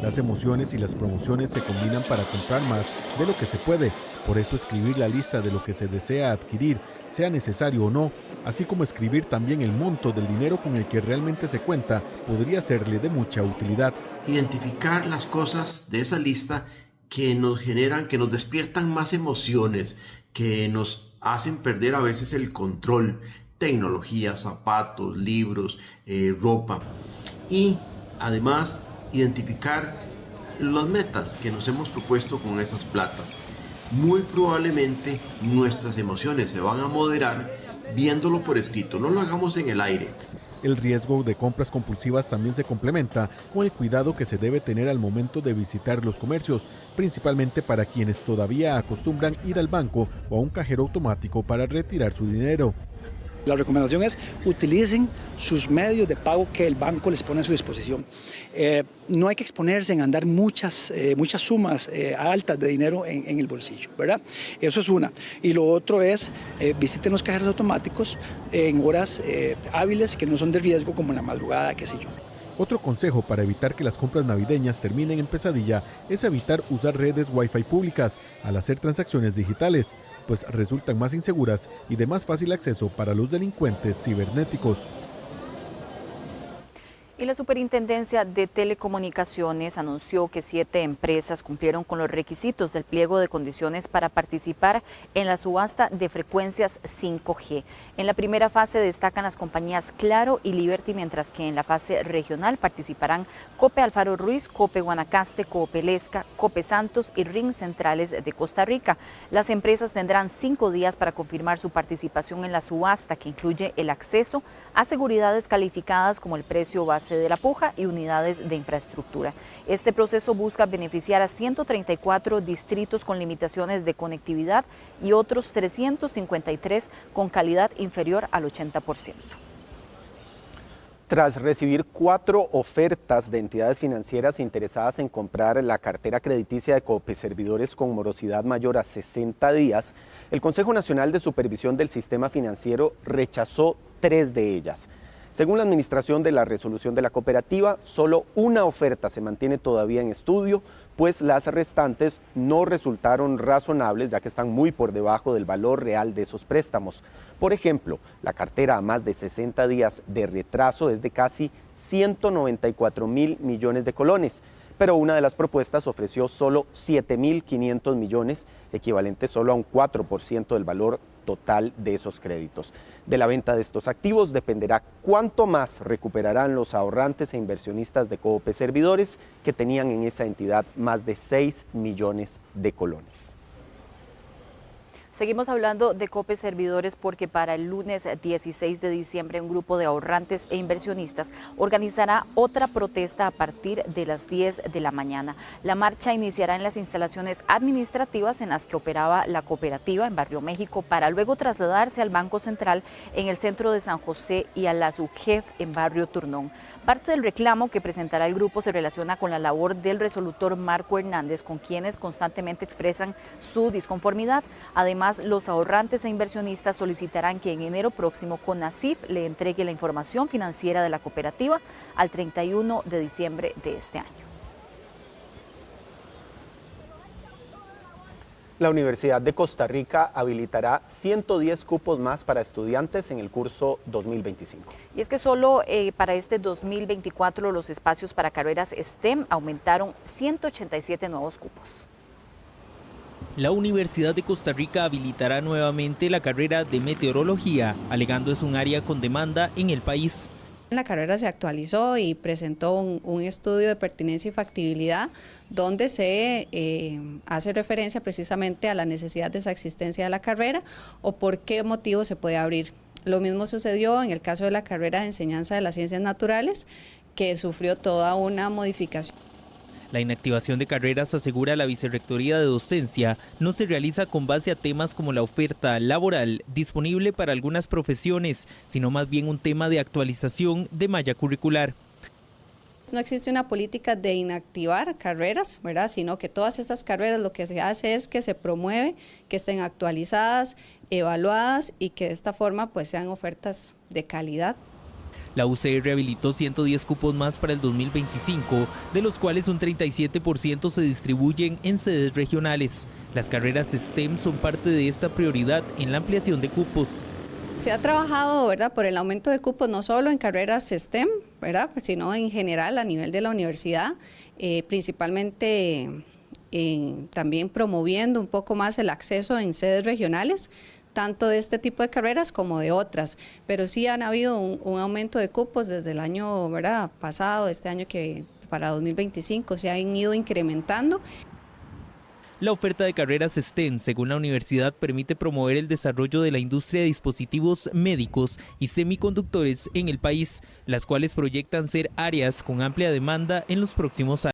Las emociones y las promociones se combinan para comprar más de lo que se puede. Por eso escribir la lista de lo que se desea adquirir, sea necesario o no, así como escribir también el monto del dinero con el que realmente se cuenta, podría serle de mucha utilidad. Identificar las cosas de esa lista que nos generan, que nos despiertan más emociones, que nos hacen perder a veces el control. Tecnología, zapatos, libros, ropa. Y además identificar las metas que nos hemos propuesto con esas platas. Muy probablemente nuestras emociones se van a moderar viéndolo por escrito, no lo hagamos en el aire. El riesgo de compras compulsivas también se complementa con el cuidado que se debe tener al momento de visitar los comercios, principalmente para quienes todavía acostumbran ir al banco o a un cajero automático para retirar su dinero. La recomendación es utilicen sus medios de pago que el banco les pone a su disposición. No hay que exponerse en andar muchas sumas altas de dinero en el bolsillo, ¿verdad? Eso es una. Y lo otro es visiten los cajeros automáticos en horas hábiles que no son de riesgo, como en la madrugada, qué sé yo. Otro consejo para evitar que las compras navideñas terminen en pesadilla es evitar usar redes Wi-Fi públicas al hacer transacciones digitales, pues resultan más inseguras y de más fácil acceso para los delincuentes cibernéticos. Y la Superintendencia de Telecomunicaciones anunció que 7 empresas cumplieron con los requisitos del pliego de condiciones para participar en la subasta de frecuencias 5G. En la primera fase destacan las compañías Claro y Liberty, mientras que en la fase regional participarán Cope Alfaro Ruiz, Cope Guanacaste, Cope Lesca, Cope Santos y Ring Centrales de Costa Rica. Las empresas tendrán 5 días para confirmar su participación en la subasta, que incluye el acceso a seguridades calificadas como el precio base de la puja y unidades de infraestructura. Este proceso busca beneficiar a 134 distritos con limitaciones de conectividad y otros 353 con calidad inferior al 80%. Tras recibir 4 ofertas de entidades financieras interesadas en comprar la cartera crediticia de Copeservidores con morosidad mayor a 60 días, el Consejo Nacional de Supervisión del Sistema Financiero rechazó 3 de ellas. Según la administración de la resolución de la cooperativa, solo una oferta se mantiene todavía en estudio pues las restantes no resultaron razonables, ya que están muy por debajo del valor real de esos préstamos. Por ejemplo, la cartera a más de 60 días de retraso es de casi 194.000 millones de colones, pero una de las propuestas ofreció solo 7.500 millones, equivalente solo a un 4% del valor total de esos créditos. De la venta de estos activos dependerá cuánto más recuperarán los ahorrantes e inversionistas de Coop Servidores, que tenían en esa entidad más de 6 millones de colones. Seguimos hablando de Coop Servidores porque para el lunes 16 de diciembre un grupo de ahorrantes e inversionistas organizará otra protesta a partir de las 10 de la mañana. La marcha iniciará en las instalaciones administrativas en las que operaba la cooperativa en Barrio México para luego trasladarse al Banco Central en el centro de San José y a la SUGEF en Barrio Turnón. Parte del reclamo que presentará el grupo se relaciona con la labor del resolutor Marco Hernández, con quienes constantemente expresan su disconformidad. Además, los ahorrantes e inversionistas solicitarán que en enero próximo CONACYF le entregue la información financiera de la cooperativa al 31 de diciembre de este año. La Universidad de Costa Rica habilitará 110 cupos más para estudiantes en el curso 2025. Y es que solo para este 2024 los espacios para carreras STEM aumentaron 187 nuevos cupos. La Universidad de Costa Rica habilitará nuevamente la carrera de meteorología, alegando es un área con demanda en el país. La carrera se actualizó y presentó un estudio de pertinencia y factibilidad donde se hace referencia precisamente a la necesidad de esa existencia de la carrera o por qué motivo se puede abrir. Lo mismo sucedió en el caso de la carrera de enseñanza de las ciencias naturales, que sufrió toda una modificación. La inactivación de carreras, asegura la Vicerrectoría de Docencia, no se realiza con base a temas como la oferta laboral disponible para algunas profesiones, sino más bien un tema de actualización de malla curricular. No existe una política de inactivar carreras, ¿verdad? Sino que todas estas carreras lo que se hace es que se promueve que estén actualizadas, evaluadas y que de esta forma pues sean ofertas de calidad. La UCR habilitó 110 cupos más para el 2025, de los cuales un 37% se distribuyen en sedes regionales. Las carreras STEM son parte de esta prioridad en la ampliación de cupos. Se ha trabajado, ¿verdad?, por el aumento de cupos no solo en carreras STEM, ¿verdad?, sino en general a nivel de la universidad, principalmente también promoviendo un poco más el acceso en sedes regionales, tanto de este tipo de carreras como de otras, pero sí han habido un aumento de cupos desde el año, ¿verdad?, pasado, este año que para 2025 se han ido incrementando. La oferta de carreras STEM, según la universidad, permite promover el desarrollo de la industria de dispositivos médicos y semiconductores en el país, las cuales proyectan ser áreas con amplia demanda en los próximos años.